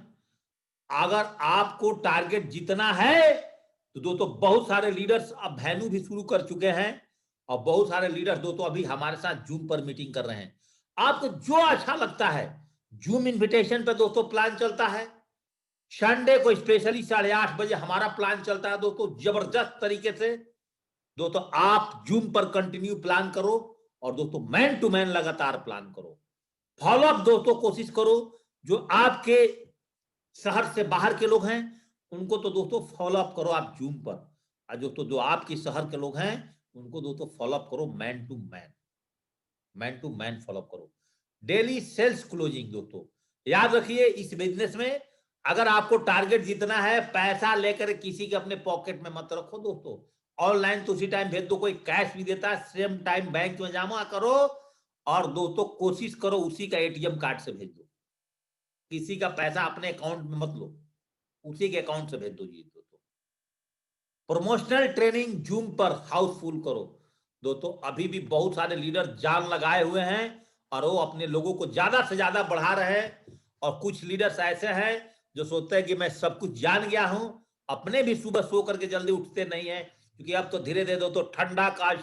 अगर आपको टारगेट जितना है तो दोस्तों बहुत सारे लीडर्स अब वेन्यू भी शुरू कर चुके हैं, और बहुत सारे लीडर्स दोस्तों अभी हमारे साथ जूम पर मीटिंग कर रहे हैं। आपको जो अच्छा लगता है, जूम इन्विटेशन पर दोस्तों प्लान चलता है। संडे को स्पेशली 8:30 बजे हमारा प्लान चलता है दोस्तों, जबरदस्त तरीके से। दोस्तों आप जूम पर कंटिन्यू प्लान करो, और दोस्तों मैन टू मैन लगातार प्लान करो। फॉलोअप दोस्तों कोशिश करो, जो आपके शहर से बाहर के लोग हैं उनको तो दोस्तों फॉलोअप करो आप जूम पर, और दोस्तों जो आपके शहर के लोग हैं उनको दोस्तों फॉलोअप करो man to man, man to man follow up करो। डेली सेल्स क्लोजिंग दोस्तों याद रखिए, इस बिजनेस में अगर आपको टारगेट जितना है, पैसा लेकर किसी के अपने पॉकेट में मत रखो दोस्तों। ऑनलाइन तो उसी टाइम भेज दो, कोई कैश भी देता है सेम टाइम बैंक में जमा करो, और दोस्तों कोशिश करो उसी का एटीएम कार्ड से भेज दो। किसी का पैसा अपने अकाउंट में मत लो, उसी के अकाउंट से भेज दो जी दोस्तों। प्रमोशनल ट्रेनिंग जूम पर हाउसफुल करो दोस्तों। अभी भी बहुत सारे लीडर जान लगाए हुए हैं और वो अपने लोगों को ज्यादा से ज्यादा बढ़ा रहे हैं, और कुछ लीडर्स ऐसे हैं जो सोचते हैं कि मैं सब कुछ जान गया हूं, अपने भी सुबह सो करके जल्दी उठते नहीं है, क्योंकि अब तो धीरे धीरे दोस्तों ठंडा का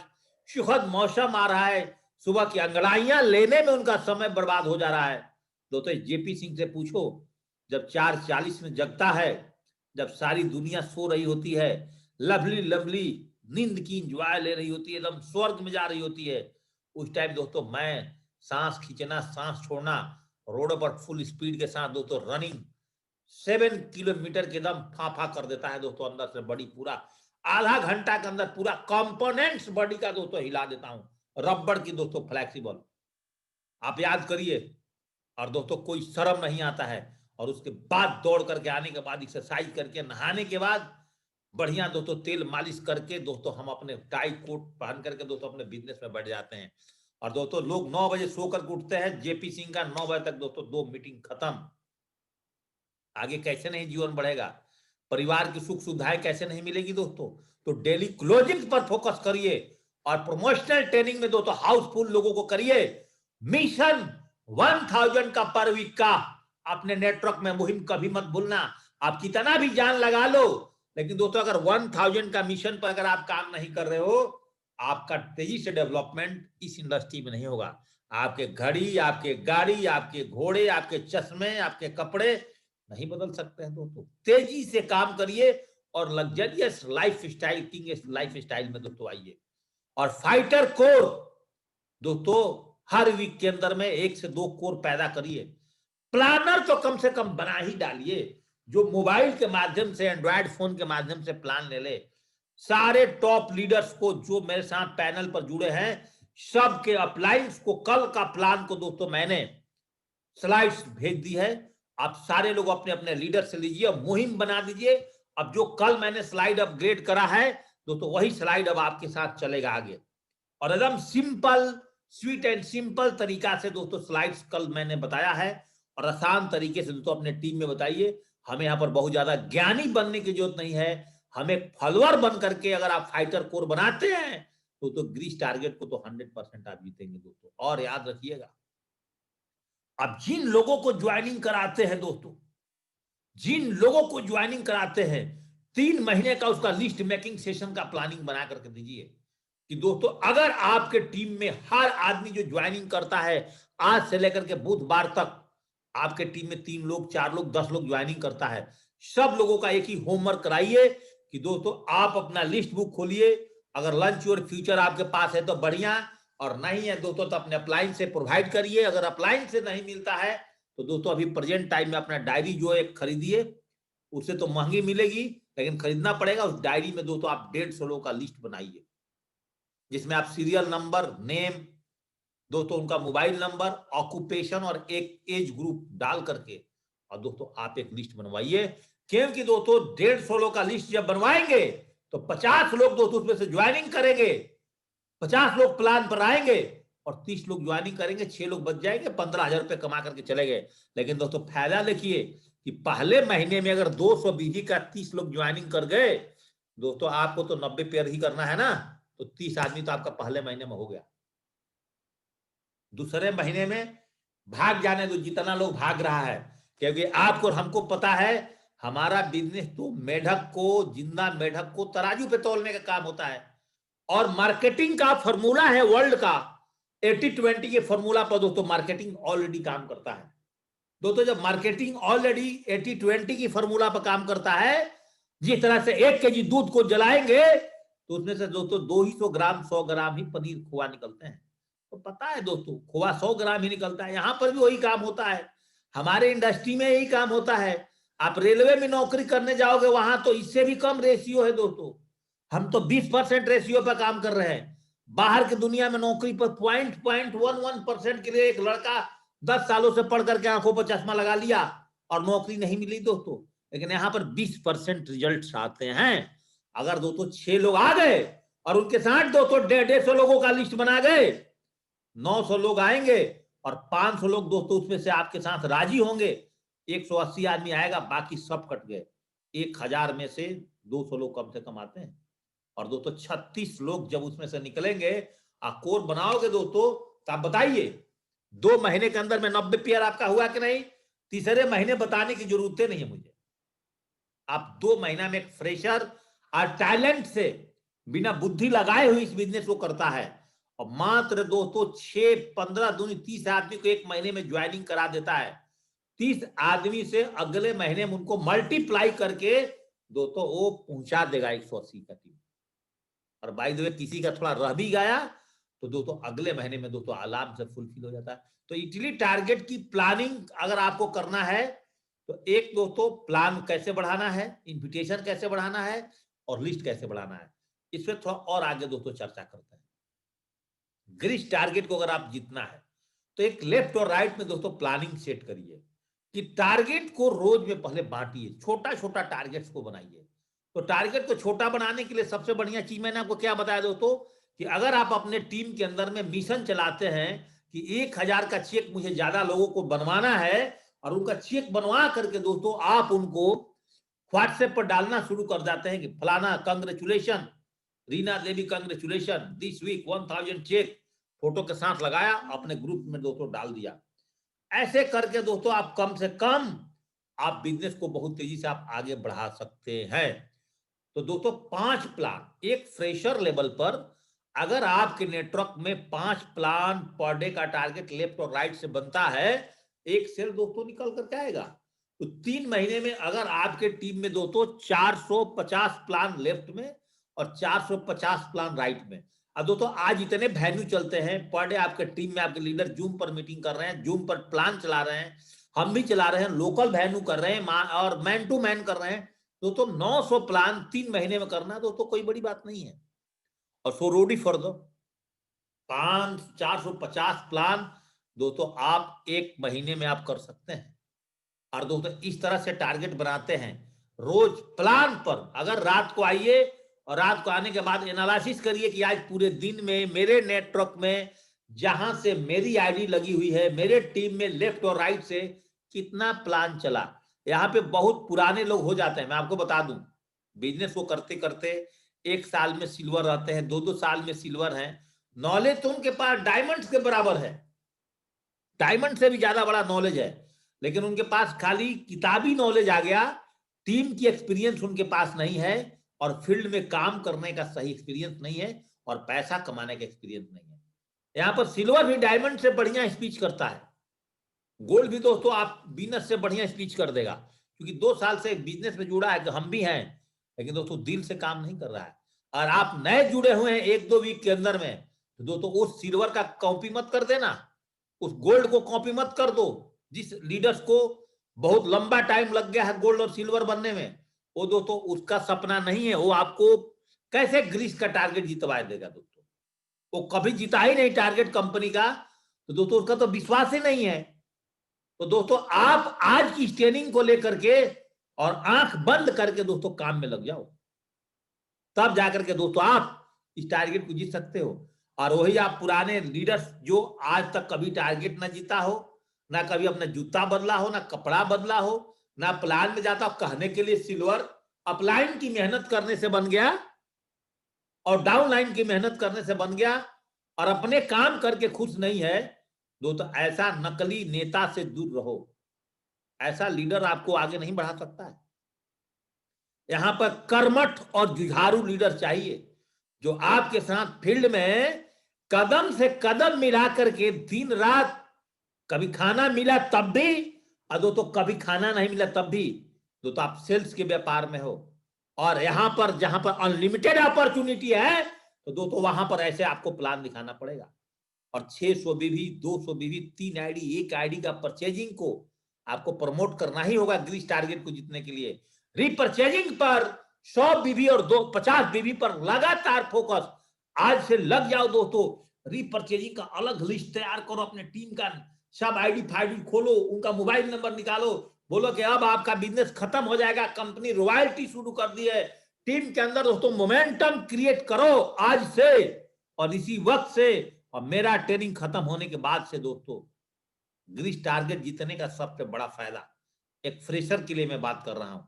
सुखद मौसम आ रहा है, सुबह की अंगड़ाइयां लेने में उनका समय बर्बाद हो जा रहा है। दोस्तों जेपी सिंह से पूछो, जब 4:40 में जगता है, जब सारी दुनिया सो रही होती है, लवली लवली नींद की इंजॉय ले रही होती है, एकदम स्वर्ग में जा रही होती है, उस टाइम दोस्तों मैं सांस खींचना सांस छोड़ना, रोड पर फुल स्पीड के साथ दोस्तों रनिंग, 7 किलोमीटर के एकदम फाफा कर देता है दोस्तों, अंदर से बॉडी पूरा आधा घंटा के अंदर पूरा कंपोनेंट्स बॉडी का दोस्तों हिला देता हूं, रबड़ की दोस्तों फ्लेक्सिबल। आप याद करिए। और दोस्तों कोई शर्म नहीं आता है। और उसके बाद दौड़ करके आने के बाद एक्सरसाइज करके नहाने के बाद बढ़िया दोस्तों तेल मालिश करके दोस्तों हम अपने टाई कोट पहन करके दोस्तों अपने बिजनेस में बैठ जाते हैं। और दोस्तों लोग 9 बजे सो करके उठते हैं, जेपी सिंह का 9 बजे तक दोस्तों 2 मीटिंग खत्म। आगे कैसे नहीं जीवन बढ़ेगा, परिवार की सुख सुविधाएं कैसे नहीं मिलेगी दोस्तों। तो डेली क्लोजिंग पर फोकस करिए और प्रमोशनल ट्रेनिंग में दोस्तों हाउसफुल लोगों को करिए। मिशन 1000 का पर वीक का अपने नेटवर्क में मुहिम कभी मत भूलना। आप कितना भी जान लगा लो, लेकिन दोस्तों अगर 1000 का मिशन पर अगर आप काम नहीं कर रहे हो, आपका तेजी से डेवलपमेंट इस इंडस्ट्री में नहीं होगा। आपके घड़ी, आपके गाड़ी, आपके घोड़े, आपके चश्मे, आपके कपड़े नहीं बदल सकते हैं दोस्तों। तेजी से काम करिए और luxurious life style, king life style में दोस्तों आइए। और फाइटर कोर दोस्तों हर वीक के अंदर में 1 से 2 कोर पैदा करिए। प्लानर तो कम से कम बना ही डालिए, जो मोबाइल के माध्यम से, एंड्रॉयड फोन के माध्यम से प्लान ले ले। सारे टॉप लीडर्स को जो मेरे साथ पैनल पर जुड़े हैं, सबके अपलाइंस को कल का प्लान को दोस्तों मैंने स्लाइड्स भेज दी है। आप सारे लोग अपने अपने लीडर से लीजिए, मुहिम बना दीजिए। अब जो कल मैंने स्लाइड अपग्रेड करा है दोस्तों, वही स्लाइड अब आपके साथ चलेगा आगे। और एकदम सिंपल, स्वीट एंड सिंपल तरीका से दोस्तों स्लाइड्स कल मैंने बताया है। और आसान तरीके से दोस्तों अपने टीम में बताइए। हमें यहाँ पर बहुत ज्यादा ज्ञानी बनने की जरूरत नहीं है। हमें फॉलोअर बन करके अगर आप फाइटर कोर बनाते हैं तो ग्रीस टारगेट को तो 100% आप जीतेंगे दोस्तों। और याद रखिएगा, अब जिन लोगों को ज्वाइनिंग कराते हैं दोस्तों, जिन लोगों को ज्वाइनिंग कराते हैं, 3 महीने का उसका लिस्ट मेकिंग सेशन का प्लानिंग बना करके दीजिए कि दोस्तों अगर आपके टीम में हर आदमी जो ज्वाइनिंग करता है, आज से लेकर के बुधवार तक आपके टीम में 3 लोग, 4 लोग, 10 लोग ज्वाइनिंग करता है, सब लोगों का एक ही होमवर्क कराइए कि दोस्तों आप अपना लिस्ट बुक खोलिए। अगर लंच और फ्यूचर आपके पास है तो बढ़िया, और नहीं है दोस्तों तो अपने अपलाइन से प्रोवाइड करिए। अगर अपलाइन से नहीं मिलता है तो दोस्तों अभी प्रेजेंट टाइम में अपना डायरी जो है खरीदिए। उससे तो महंगी मिलेगी, लेकिन खरीदना पड़ेगा। उस डायरी में दोस्तों आप 150 लोगों का लिस्ट बनाइए, जिसमें आप सीरियल नंबर, नेम, दोस्तों उनका मोबाइल नंबर, ऑक्यूपेशन और एक एज ग्रुप डाल करके और दोस्तों आप एक लिस्ट बनवाइए। क्योंकि दोस्तों 150 लोग का लिस्ट जब बनवाएंगे तो 50 लोग दोस्तों उसमें से ज्वाइनिंग करेंगे, 50 लोग प्लान पर आएंगे और 30 लोग ज्वाइनिंग करेंगे, 6 लोग बच जाएंगे, 15,000 रुपए कमा करके चले गए। लेकिन दोस्तों फायदा देखिए कि पहले महीने में अगर 200 बीजी का 30 लोग ज्वाइनिंग कर गए दोस्तों, आपको तो 90 पेयर ही करना है ना, तो 30 आदमी तो आपका पहले महीने में हो गया। दूसरे महीने में भाग जाने दो जितना लोग भाग रहा है, क्योंकि आपको और हमको पता है हमारा बिजनेस तो मेढक को, जिंदा मेढक को तराजू पे तौलने का काम होता है। और मार्केटिंग का फॉर्मूला है वर्ल्ड का 80-20 के फॉर्मूला पर दोस्तों मार्केटिंग ऑलरेडी काम करता है। दोस्तों जब मार्केटिंग ऑलरेडी 80-20 की फॉर्मूला पर काम करता है, जिस तरह से 1 केजी दूध को जलाएंगे तो उसमें से दोस्तों 200 ग्राम, 100 ग्राम ही पनीर खोआ निकलते हैं। तो पता है दोस्तों खोआ 100 ग्राम ही निकलता है। यहां पर भी वही काम होता है, हमारे इंडस्ट्री में यही काम होता है। आप रेलवे में नौकरी करने जाओगे वहां तो इससे भी कम रेशियो है दोस्तों। हम तो 20% रेशियो पर काम कर रहे हैं। बाहर की दुनिया में नौकरी पर 0.11% के लिए एक लड़का 10 सालों से पढ़ करके आंखों पर चश्मा लगा लिया और नौकरी नहीं मिली दोस्तों। लेकिन यहाँ पर 20% रिजल्ट आते हैं। अगर दोस्तों 6 लोग आ गए और उनके साथ दोस्तों 150 लोगों का लिस्ट बना गए, 900 लोग आएंगे और 500 लोग दोस्तों उसमें से आपके साथ राजी होंगे। 180 आदमी आएगा, बाकी सब कट गए। 1000 में से 200 लोग कम से कम आते हैं। और दोस्तों 36 लोग जब उसमें से निकलेंगे, आप कोर बनाओगे दोस्तों, तो आप बताइए 2 महीने के अंदर में 90 पेयर आपका हुआ कि नहीं। तीसरे महीने बताने की जरूरत नहीं है मुझे। आप 2 महीना में एक फ्रेशर और टैलेंट से बिना बुद्धि लगाए हुए इस बिजनेस को करता है और मात्र दोस्तों 6-15 दूनी 30 आदमी को 1 महीने में ज्वाइनिंग करा देता है। 30 आदमी से अगले महीने में उनको मल्टीप्लाई करके दोस्तों वो पहुंचा देगा 180 का टीम। और बाय द वे किसी का थोड़ा रह भी गया तो दोस्तों अगले महीने में दोस्तों आराम से फुलफिल हो जाता है। तो इटली टारगेट की प्लानिंग अगर आपको करना है तो एक दोस्तों प्लान कैसे बढ़ाना है, इन्विटेशन कैसे बढ़ाना है और लिस्ट कैसे बढ़ाना है, इस पर थोड़ा और आगे दोस्तों चर्चा करते हैं। ग्रीस टारगेट को अगर आप जीतना है तो एक लेफ्ट और राइट में दोस्तों प्लानिंग सेट करिए कि टारगेट को रोज में पहले बांटिए, छोटा छोटा टारगेट्स को बनाइए। तो टारगेट को छोटा बनाने के लिए सबसे बढ़िया चीज मैंने आपको क्या बताया दोस्तों, कि अगर आप अपने टीम के अंदर में मिशन चलाते हैं कि 1000 का चेक मुझे ज्यादा लोगों को बनवाना है, और उनका चेक बनवा करके दोस्तों आप उनको व्हाट्सएप पर डालना शुरू कर जाते हैं कि फलाना congratulation, Reena Devi congratulation, this week 1000 cheque, photo के साथ लगाया, अपने ग्रुप में दोस्तों डाल दिया। ऐसे करके दोस्तों आप कम से कम आप बिजनेस को बहुत तेजी से आप आगे बढ़ा सकते हैं। तो दोस्तों 5 प्लान एक फ्रेशर लेवल पर, अगर आपके नेटवर्क में 5 प्लान पर डे का टारगेट लेफ्ट और राइट से बनता है, एक सेल दोस्तों निकल करके आएगा। तो 3 महीने में अगर आपके टीम में दोस्तों 450 प्लान लेफ्ट में और 450 प्लान राइट में, अब दोस्तों आज इतने वैल्यू चलते हैं पर डे, आपके टीम में आपके लीडर जूम पर मीटिंग कर रहे हैं, जूम पर प्लान चला रहे हैं, हम भी चला रहे हैं, लोकल वैल्यू कर रहे हैं और मैन टू मैन कर रहे हैं। दोस्तों 900 प्लान 3 महीने में करना है दोस्तों कोई बड़ी बात नहीं है। और सो रोडी फॉर द 450 प्लान दोस्तों आप 1 महीने में आप कर सकते हैं। और दोस्तों इस तरह से टारगेट बनाते हैं रोज प्लान पर। अगर रात को आइए और रात को आने के बाद एनालिसिस करिए कि आज पूरे दिन में मेरे नेटवर्क में जहां से मेरी आईडी लगी हुई है, मेरे टीम में लेफ्ट और राइट से कितना प्लान चला। यहाँ पे बहुत पुराने लोग हो जाते हैं, मैं आपको बता दूं, बिजनेस को करते करते 1 साल में सिल्वर रहते हैं, 2-2 साल में सिल्वर है। नॉलेज तो उनके पास डायमंड्स के बराबर है, डायमंड से भी ज्यादा बड़ा नॉलेज है, लेकिन उनके पास खाली किताबी नॉलेज आ गया, टीम की एक्सपीरियंस उनके पास नहीं है, और फील्ड में काम करने का सही एक्सपीरियंस नहीं है, और पैसा कमाने का एक्सपीरियंस नहीं है। यहां पर सिल्वर भी डायमंड से बढ़िया स्पीच करता है, गोल्ड भी दोस्तों आप बिजनेस से बढ़िया स्पीच कर देगा, क्योंकि 2 साल से बिजनेस में जुड़ा है, कि हम भी हैं, लेकिन दोस्तों दिल से काम नहीं कर रहा है। और आप नए जुड़े हुए हैं 1-2 वीक के अंदर में, तो दोस्तों उस सिल्वर का कॉपी मत कर देना, उस गोल्ड को कॉपी मत कर दो। जिस लीडर्स को बहुत लंबा टाइम लग गया है गोल्ड और सिल्वर बनने में, वो दोस्तों उसका सपना नहीं है, वो आपको कैसे ग्रीस का टारगेट जितवा देगा दोस्तों, वो कभी जीता ही नहीं टारगेट कंपनी का, तो दोस्तों उसका तो विश्वास ही नहीं है। तो दोस्तों आप आज की ट्रेनिंग को लेकर के और आंख बंद करके दोस्तों काम में लग जाओ, तब जाकर के दोस्तों आप इस टारगेट को जीत सकते हो। और वही आप पुराने लीडर्स जो आज तक कभी टारगेट ना जीता हो, ना कभी अपना जूता बदला हो, ना कपड़ा बदला हो, ना प्लान में जाता हो, कहने के लिए सिल्वर, अपलाइन की मेहनत करने से बन गया और डाउनलाइन की मेहनत करने से बन गया, और अपने काम करके खुश नहीं है दोस्तों, ऐसा नकली नेता से दूर रहो, ऐसा लीडर आपको आगे नहीं बढ़ा सकता है। यहां पर कर्मठ और जुझारू लीडर चाहिए, जो आपके साथ फील्ड में कदम से कदम मिला करके दिन रात, कभी खाना मिला तब भी, और दोस्तों कभी खाना नहीं मिला तब भी, दोस्तों आप सेल्स के व्यापार में हो, और यहां पर जहां पर अनलिमिटेड अपॉर्चुनिटी है, तो दोस्तों वहां पर ऐसे आपको प्लान दिखाना पड़ेगा। और 600 बीवी, 200 बीवी, 3 आईडी, 1 आईडी का परचेजिंग को आपको प्रमोट करना ही होगा ग्रीस टारगेट को जीतने के लिए। रीपरचेजिंग पर 100 बीवी और 50 बीवी पर लगातार फोकस, आज से लग जाओ दोस्तों। रीपरचेजिंग का अलग लिस्ट तैयार करो, अपने टीम का सब आईडी फाइडी खोलो, उनका मोबाइल नंबर निकालो, बोलो कि अब आपका बिजनेस खत्म हो जाएगा, कंपनी रॉयल्टी शुरू कर दी है। टीम के अंदर दोस्तों मोमेंटम क्रिएट करो आज से और इसी वक्त से, और मेरा ट्रेनिंग खत्म होने के बाद से दोस्तों ग्रीस टारगेट जीतने का सबसे बड़ा फायदा, एक फ्रेशर के लिए मैं बात कर रहा हूं,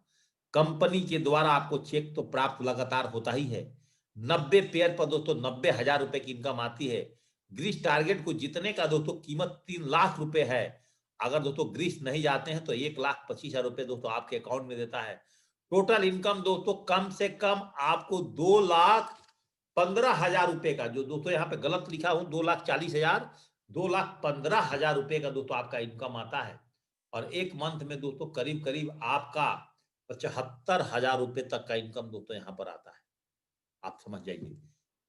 कंपनी के द्वारा आपको चेक तो प्राप्त लगातार होता ही है, 90 पेयर पर दोस्तों 90,000 रुपए की इनकम आती है। ग्रीस टारगेट को जीतने का दोस्तों कीमत 3 लाख रुपए है। अगर दोस्तों ग्रीस नहीं जाते हैं तो 1,25,000 रुपए दोस्तों आपके अकाउंट में देता है। टोटल इनकम दोस्तों कम से कम आपको 2,15,000 रुपए का, जो दोस्तों यहाँ पे गलत लिखा हूं 2,40,000, 2,15,000 रुपए का दोस्तों आपका इनकम आता है। और एक मंथ में दोस्तों करीब करीब आपका 75,000 रुपए तक का इनकम दोस्तों यहाँ पर आता है। आप समझ जाइए,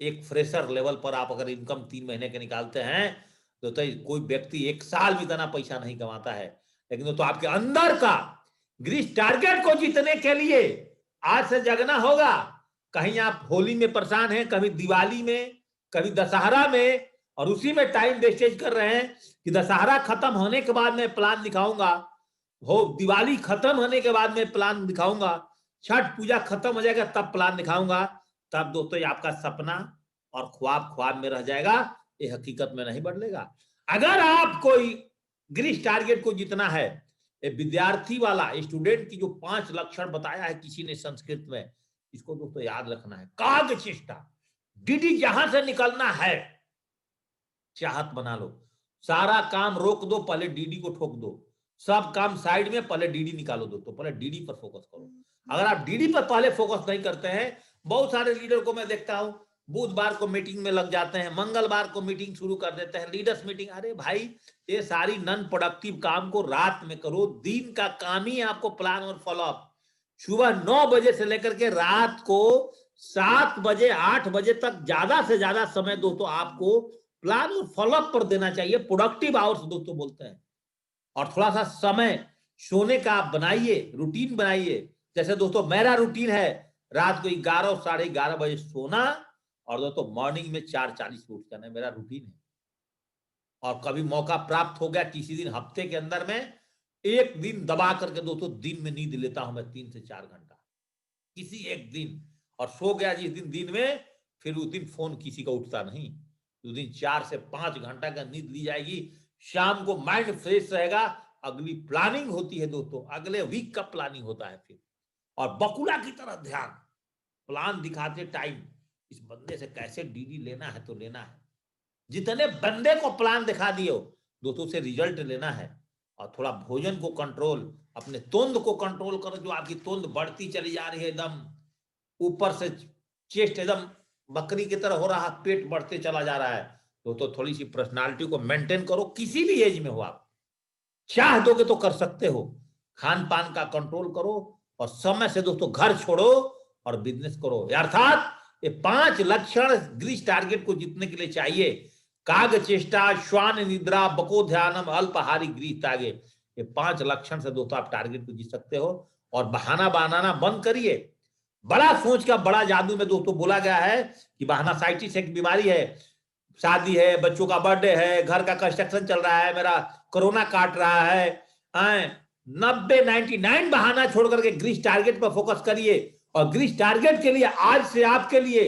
एक फ्रेशर लेवल पर आप अगर इनकम 3 महीने के निकालते हैं तो कोई व्यक्ति 1 साल में इतना पैसा नहीं कमाता है। लेकिन दोस्तों आपके अंदर का ग्रीस टारगेट को जीतने के लिए आज से जगना होगा। कहीं आप होली में परेशान हैं, कभी दिवाली में, कभी दशहरा में, और उसी में टाइम वेस्टेज कर रहे हैं कि दशहरा खत्म होने के बाद मैं प्लान दिखाऊंगा, हो दिवाली खत्म होने के बाद मैं प्लान दिखाऊंगा, छठ पूजा खत्म हो जाएगा तब प्लान दिखाऊंगा। तब दोस्तों ये आपका सपना और ख्वाब ख्वाब में रह जाएगा, ये हकीकत में नहीं बदलेगा। अगर आप कोई ग्रीस टारगेट को जीतना है, ये विद्यार्थी वाला स्टूडेंट की जो 5 लक्षण बताया है किसी ने संस्कृत में, इसको दोस्तों याद रखना है। काग चेष्टा, डीडी जहां से निकलना है चाहत बना लो, सारा काम रोक दो, पहले डीडी को ठोक दो, सब काम साइड में, पहले डीडी निकालो दोस्तों, पहले डीडी पर फोकस करो। अगर आप डीडी पर पहले फोकस नहीं करते हैं, बहुत सारे लीडर को मैं देखता हूं बुधवार को मीटिंग में लग जाते हैं, मंगलवार को मीटिंग शुरू कर देते हैं, लीडर्स मीटिंग। अरे भाई ये सारी नॉन प्रोडक्टिव काम को रात में करो, दिन का काम ही आपको प्लान और फॉलोअप। सुबह 9 बजे से लेकर के रात को 7 बजे 8 बजे तक ज्यादा से ज्यादा समय दोस्तों आपको प्लान और फॉलोअप पर देना चाहिए, प्रोडक्टिव आवर्स दोस्तों बोलते हैं। और थोड़ा सा समय सोने का आप बनाइए, रूटीन बनाइए। जैसे दोस्तों मेरा रूटीन है रात को 11 साढ़े 11 बजे सोना, और दोस्तों मॉर्निंग में 4:40 उठ जाना, मेरा रूटीन है। और कभी मौका प्राप्त हो गया किसी दिन हफ्ते के अंदर में एक दिन दबा करके दोस्तों दिन में नींद लेता हूं मैं 3 से 4 घंटा किसी एक दिन, और सो गया जिस दिन दिन में, फिर उस दिन फोन किसी का उठता नहीं। उस दिन 4 से 5 घंटा का नींद ली जाएगी, शाम को माइंड फ्रेश रहेगा, अगली प्लानिंग होती है दोस्तों, अगले वीक का प्लानिंग होता है फिर। और बकुला की तरह ध्यान, प्लान दिखाते टाइम इस बंदे से कैसे डीडी लेना है तो लेना है। जितने बंदे को प्लान दिखा दियो दोस्तों से रिजल्ट लेना है। और थोड़ा भोजन को कंट्रोल, अपने तोंद को कंट्रोल करो, जो आपकी तोंद बढ़ती चली जा रही है, एकदम ऊपर से चेस्ट एकदम बकरी की तरह हो रहा है, पेट बढ़ते चला जा रहा है, तो थोड़ी सी पर्सनालिटी को मेंटेन करो। किसी भी एज में हो आप, चाह दोगे तो कर सकते हो। खान पान का कंट्रोल करो और समय से दोस्तों घर छोड़ो और बिजनेस करो। अर्थात ये 5 लक्षण ग्रीस टारगेट को जीतने के लिए चाहिए। काग चेष्टा, श्वान निद्रा, बको ध्यानम, अल्पहारी ग्रीस टारगेट, ये 5 लक्षण से दोस्तों आप टारगेट को जीत सकते हो। और बहाना बनाना बंद करिए। बड़ा सोच का बड़ा जादू में दोस्तों बोला गया है कि बहाना साइटिस एक बीमारी है, शादी है, बच्चों का बर्थडे है, घर का कंस्ट्रक्शन चल रहा है, मेरा कोरोना काट रहा है, 99 बहाना छोड़ करके ग्रीस टारगेट पर फोकस करिए। और ग्रीस टारगेट के लिए आज से आपके लिए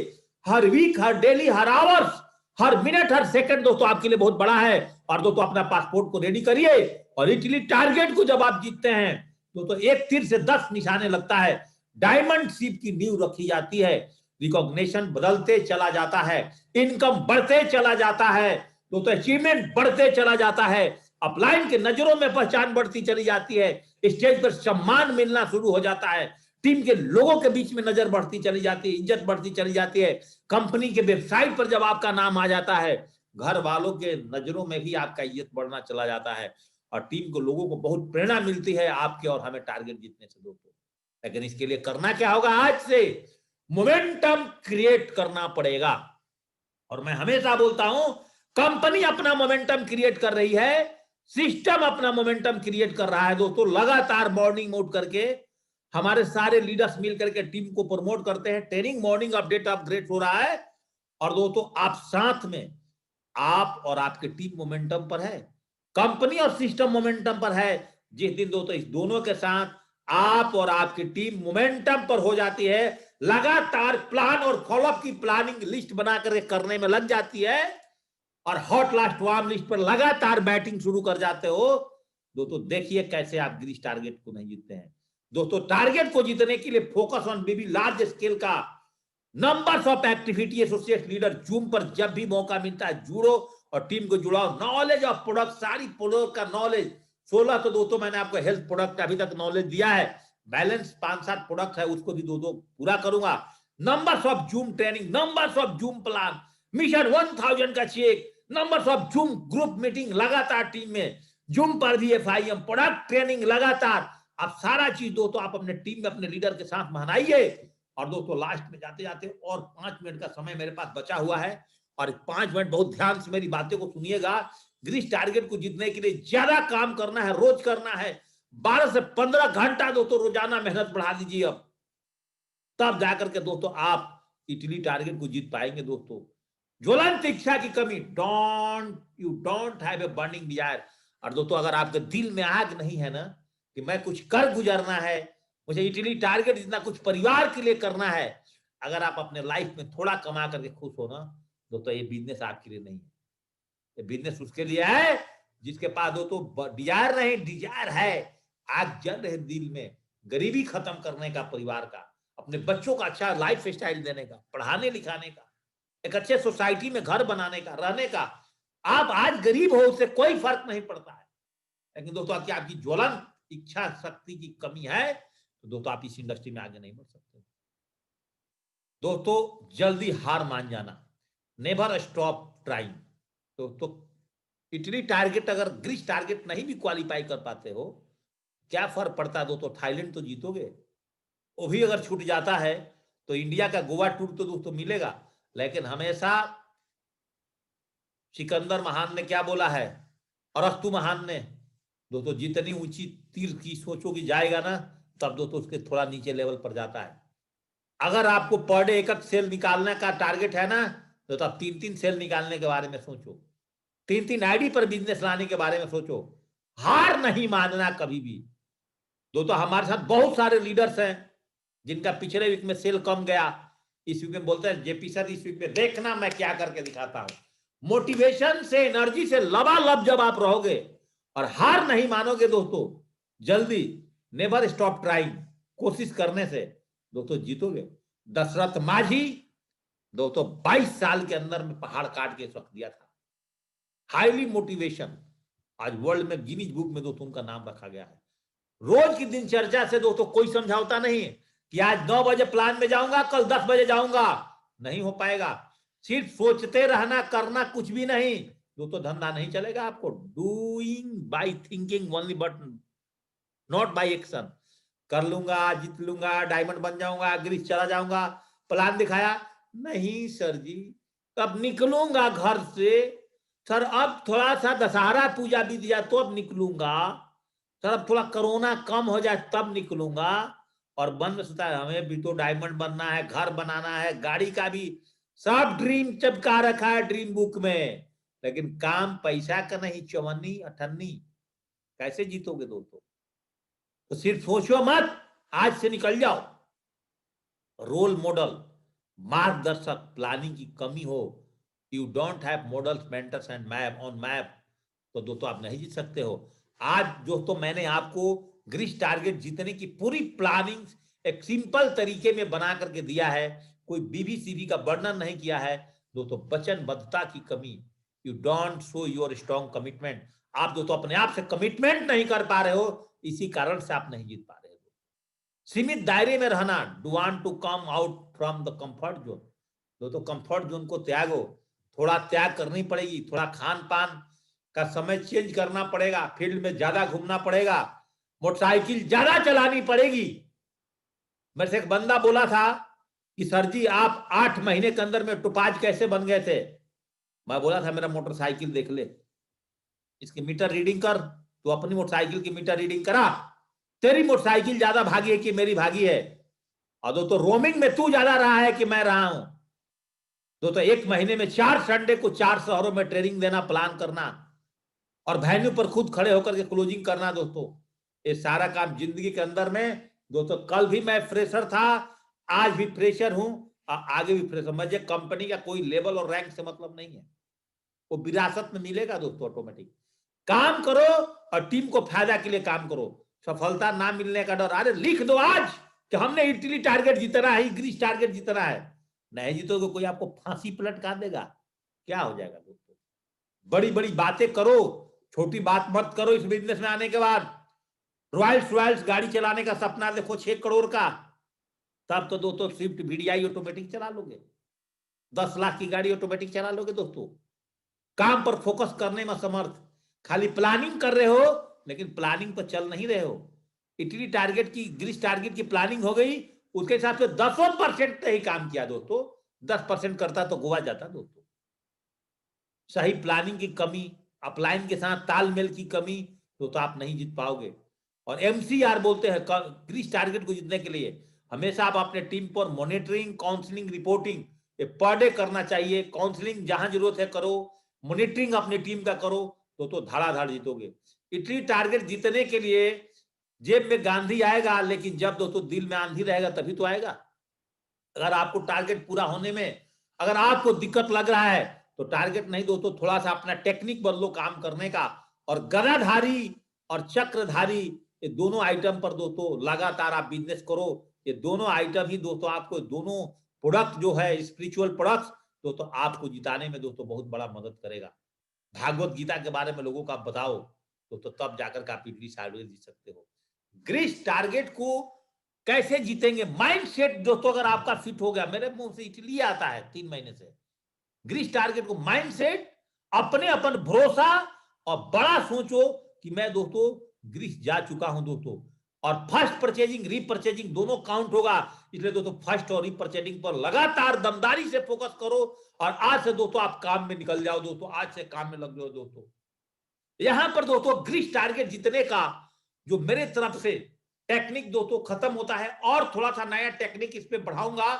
हर वीक, हर डेली, हर आवर्स, हर मिनट, हर सेकंड दोस्तों आपके लिए बहुत बड़ा है। और दोस्तों अपना पासपोर्ट को रेडी करिए। और इटली टारगेट को जब आप जीतते हैं तो एक तीर से 10 निशाने लगता है। डायमंड शिप की नींव रखी जाती है, रिकॉग्निशन बदलते चला जाता है, इनकम बढ़ते चला जाता है, तो अचीवमेंट बढ़ते चला जाता है, अपलाइन के नजरों में पहचान बढ़ती चली जाती है, स्टेज पर सम्मान मिलना शुरू हो जाता है, टीम के लोगों के बीच में नजर बढ़ती चली जाती है, इज्जत बढ़ती चली जाती है, कंपनी के वेबसाइट पर जब आपका नाम आ जाता है, घर वालों के नजरों में भी आपका इज्जत बढ़ना चला जाता है, और टीम को लोगों को बहुत प्रेरणा मिलती है आपके और हमें टारगेट जीतने से दोस्तों। लेकिन इसके लिए करना क्या होगा? आज से मोमेंटम क्रिएट करना पड़ेगा। और मैं हमेशा बोलता हूं कंपनी अपना मोमेंटम क्रिएट कर रही है, सिस्टम अपना मोमेंटम क्रिएट कर रहा है दोस्तों। लगातार मॉर्निंग मोड करके हमारे सारे लीडर्स मिल करके टीम को प्रमोट करते हैं, ट्रेनिंग मॉर्निंग अपडेट अपग्रेड हो रहा है। और दोस्तों आप साथ में, आप और आपकी टीम मोमेंटम पर है, कंपनी और सिस्टम मोमेंटम पर है। जिस दिन दोस्तों इस दोनों के साथ आप और आपकी टीम मोमेंटम पर हो जाती है, लगातार प्लान और फॉलोअप की प्लानिंग लिस्ट बनाकर करने में लग जाती है, और हॉट लास्ट वार्म लिस्ट पर लगातार बैटिंग शुरू कर जाते हो दोस्तों, देखिए कैसे आप ग्रीस टारगेट को नहीं जीतते हैं। दोस्तों टारगेट को जीतने के लिए focus on BB large scale का numbers of activity associate leader Zoom पर जब भी मौका मिलता है जुड़ो और टीम को जुड़ाओ। नॉलेज ऑफ प्रोडक्ट, सारी प्रोडक्ट का नॉलेज, 16 तो दोस्तों मैंने आपको हेल्थ प्रोडक्ट अभी तक नॉलेज दिया है, बैलेंस 5-7 प्रोडक्ट है उसको भी दो पूरा करूंगा। Numbers of Zoom training, numbers of Zoom plan, mission 1000 का cheque, numbers of Zoom group meeting लगातार टीम में, जूम पर भी FIM प्रोडक्ट ट्रेनिंग लगातार। आप सारा चीज दोस्तों आप अपने टीम में अपने लीडर के साथ मनाइए। और दोस्तों लास्ट में जाते जाते और 5 मिनट का समय मेरे पास बचा हुआ है, और 5 मिनट बहुत ध्यान से मेरी बातें को सुनिएगा। ग्रीस टारगेट को जीतने के लिए ज्यादा काम करना है, रोज करना है, 12 से 15 घंटा दोस्तों रोजाना मेहनत बढ़ा दीजिए अब, तब जाकर के दोस्तों आप इटली टारगेट को जीत पाएंगे दोस्तों। ज्वलंत इच्छा की कमी, you don't have a burning desire. और दोस्तों अगर आपके दिल में आग नहीं है ना कि मैं कुछ कर गुजरना है, मुझे इटली टारगेट जितना कुछ परिवार के लिए करना है, अगर आप अपने लाइफ में थोड़ा कमा करके खुश हो ना दोस्तों, ये बिजनेस आपके लिए नहीं है। ये बिजनेस उसके लिए है जिसके पास दोस्तों डिजायर नहीं, डिजायर है, आग जल रहे दिल में, गरीबी खत्म करने का, परिवार का, अपने बच्चों का अच्छा लाइफ स्टाइल देने का, पढ़ाने लिखाने का, एक अच्छे सोसाइटी में घर बनाने का, रहने का। आप आज गरीब हो उससे कोई फर्क नहीं पड़ता है, लेकिन दोस्तों आपकी ज्वलंत इच्छा शक्ति की कमी है तो दोस्तों आप इस इंडस्ट्री में आगे नहीं बढ़ सकते। दोस्तों जल्दी हार मान जाना, नेवर स्टॉप ट्राइंग। तो इटली टारगेट अगर ग्रीस टारगेट नहीं भी क्वालिफाई कर पाते हो, क्या फर्क पड़ता है दोस्तों, थाईलैंड तो जीतोगे। वो भी अगर छूट जाता है तो इंडिया का गोवा टूर तो दोस्तों मिलेगा। लेकिन हमेशा सिकंदर महान ने क्या बोला है, अरस्तु महान ने, दोस्तों जितनी ऊंची तीर की सोचोगी जाएगा ना, तब दोस्तों उसके थोड़ा नीचे लेवल पर जाता है। अगर आपको पर डे एक सेल निकालने का टारगेट है ना, तो तब 3-3 सेल निकालने के बारे में सोचो, 3-3 आईडी पर बिजनेस लाने के बारे में सोचो। हार नहीं मानना कभी भी। दोस्तों हमारे साथ बहुत सारे लीडर्स हैं जिनका पिछले वीक में सेल कम गया, इस वीक में बोलते हैं जेपी सर इस वीक में देखना मैं क्या करके दिखाता हूं। मोटिवेशन से, एनर्जी से लबालब जब आप रहोगे और हार नहीं मानोगे दोस्तों, जल्दी, नेवर स्टॉप ट्राइंग, कोशिश करने से दोस्तों जीतोगे। दशरथ माझी दोस्तों 22 साल के अंदर में पहाड़ काट के रख दिया था। हाईली मोटिवेशन, आज वर्ल्ड में गिनीज बुक में दोस्तों उनका नाम रखा गया है। रोज की दिनचर्या से दोस्तों कोई समझौता नहीं कि आज 9 बजे प्लान में जाऊंगा, कल 10 बजे जाऊंगा, नहीं हो पाएगा। सिर्फ सोचते रहना, करना कुछ भी नहीं दोस्तों, धंधा नहीं चलेगा आपको। Doing by thinking only but not by action. कर लूंगा, जीत लूंगा, डायमंड बन जाऊंगा, ग्रीस चला जाऊंगा, प्लान दिखाया, नहीं सर जी, कब निकलूंगा घर से, सर अब थोड़ा सा दशहरा पूजा बीत जाए तो अब निकलूंगा, सर अब थोड़ा कोरोना कम हो जाए तब निकलूंगा। और मन में सोचता है हमें भी तो डायमंड बनना है, घर बनाना है, गाड़ी का भी सब ड्रीम चपका रखा है ड्रीम बुक में, लेकिन काम पैसा का नहीं, चवन्नी अठन्नी, कैसे जीतोगे दोस्तों। तो सिर्फ सोचो मत, आज से निकल जाओ। रोल मॉडल, मार्गदर्शक, प्लानिंग की कमी हो, you don't have models, mentors and map on map, तो दोस्तों आप नहीं जीत सकते हो। आज दोस्तों मैंने आपको ग्रीस टारगेट जीतने की पूरी प्लानिंग एक सिंपल तरीके में बना करके दिया है, कोई बीबीसीबी का वर्णन नहीं किया है दोस्तों। वचनबद्धता की कमी, you don't show your strong commitment, आप दोस्तों अपने आप से कमिटमेंट नहीं कर पा रहे हो, इसी कारण से आप नहीं जीत पा रहे हो। सीमित दायरे में रहना, do want to come out from the comfort zone, दोस्तों कंफर्ट जोन को त्यागो, थोड़ा त्याग करनी पड़ेगी, थोड़ा खान पान का समय चेंज करना पड़ेगा, फील्ड में ज्यादा घूमना पड़ेगा, मोटरसाइकिल ज्यादा चलानी पड़ेगी। मेरे से एक बंदा बोला था कि सर जी आप 8 महीने के अंदर में टुपाज कैसे बन गए थे। मैं बोला था मेरा मोटरसाइकिल देख ले, इसकी मीटर रीडिंग कर, तो अपनी मोटरसाइकिल की मीटर रीडिंग करा, तेरी मोटरसाइकिल ज्यादा भागी है कि मेरी भागी है। और दोस्तों रोमिंग में तू ज्यादा रहा है कि मैं रहा हूं। दोस्तों 1 महीने में 4 संडे को 4 शहरों में ट्रेनिंग देना, प्लान करना और वेन्यू पर खुद खड़े होकर के क्लोजिंग करना दोस्तों, ये सारा काम जिंदगी के अंदर में दोस्तों। कल भी मैं फ्रेशर था, आज भी फ्रेशर हूं, आगे भी फ्रेशर। मुझे कंपनी का कोई लेवल और रैंक से मतलब नहीं है, वो विरासत में मिलेगा दोस्तों ऑटोमेटिक। काम करो और टीम को फायदा के लिए काम करो, सफलता ना मिलने का डर, अरे लिख दो आज कि हमने इटली टारगेट जीतना है, ग्रीस टारगेट जीतना है। नहीं जीतोगे कोई आपको फांसी पलट कर देगा, क्या हो जाएगा दोस्तों। बड़ी बड़ी बातें करो, छोटी बात मत करो। इस बिजनेस में आने के बाद रॉयल्स रॉयल्स गाड़ी चलाने का सपना देखो 6 करोड़ का, तब तो दोस्तों स्विफ्ट वीडीआई ऑटोमेटिक चला लोगे, 10 लाख की गाड़ी ऑटोमेटिक चला लोगे दोस्तों। काम पर फोकस करने में समर्थ, खाली प्लानिंग कर रहे हो लेकिन प्लानिंग पर चल नहीं रहे हो। इटली टारगेट की, ग्रीस टारगेट की प्लानिंग हो गई, उसके हिसाब से 10% ही काम किया दोस्तों, 10% करता तो गोवा जाता दोस्तों। सही प्लानिंग की कमी, अपलाइन के साथ तालमेल की कमी, तो आप नहीं जीत पाओगे। और MCR बोलते हैं, ग्रीस टारगेट को जीतने के लिए हमेशा आप अपने टीम पर मॉनिटरिंग, काउंसलिंग, रिपोर्टिंग ये पर डे करना चाहिए। काउंसलिंग जहां जरूरत है करो, मॉनिटरिंग अपनी टीम का करो, तो धड़ाधड़ जीतोगे। इटली टारगेट जीतने के लिए जेब में गांधी आएगा, लेकिन जब दोस्तों दिल में आंधी रहेगा तभी तो आएगा। अगर आपको टारगेट पूरा होने में अगर आपको दिक्कत लग रहा है तो टारगेट नहीं दोस्तों, थोड़ा सा अपना टेक्निक बदलो काम करने का। और गदाधारी और चक्रधारी ये दोनों आइटम पर दोस्तों लगातार आप बिजनेस करो। ये दोनों आइटम ही दोस्तों आपको, दोनों प्रोडक्ट जो है स्पिरिचुअल प्रोडक्ट्स दोस्तों आपको जिताने में दोस्तों बहुत बड़ा मदद करेगा। भागवत गीता के बारे में लोगों को आप बताओ तो तब जाकर के आप इटली टारगेट जीत सकते हो। ग्रीस टारगेट को कैसे जीतेंगे? माइंड सेट दोस्तों अगर आपका फिट हो गया, मेरे मुंह से इटली आता है 3 महीने से। ग्रीस टारगेट को माइंड सेट, अपने अपन भरोसा और बड़ा सोचो कि मैं दोस्तों ग्रीस जा चुका हूं दोस्तों। और फर्स्ट परचेजिंग रीपरचेजिंग दोनों काउंट होगा, इसलिए दोस्तों फर्स्ट और रीपरचेजिंग पर लगातार दमदारी से फोकस करो। और आज से दोस्तों आप काम में निकल जाओ दोस्तों, आज से काम में लग जाओ दोस्तों। यहां पर दोस्तों ग्रीस टारगेट जीतने का जो मेरे तरफ से टेक्निक दोस्तों खत्म होता है, और थोड़ा सा नया टेक्निक इस पे बढ़ाऊंगा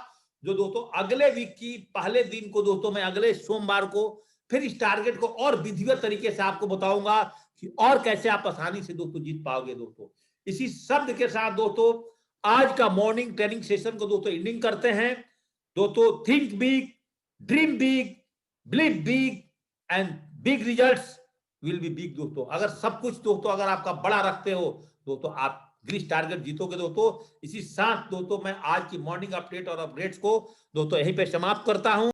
जो दोस्तों अगले वीक की पहले दिन को दोस्तों मैं अगले सोमवार को फिर इस टारगेट को और विधिवत तरीके से आपको बताऊंगा कि और कैसे आप आसानी से दोस्तों जीत पाओगे दोस्तों। इसी शब्द के साथ दोस्तों आज का मॉर्निंग ट्रेनिंग सेशन को दोस्तों एंडिंग करते हैं दोस्तों। Think big, dream big, believe big and big results will be big दोस्तों। अगर सब कुछ दोस्तों अगर आपका बड़ा रखते हो दोस्तों आप ग्रीस टारगेट जीतोगे दोस्तों। इसी साथ दोस्तों मैं आज की मॉर्निंग अपडेट और अपडेट्स को दोस्तों यहीं पे समाप्त करता हूं।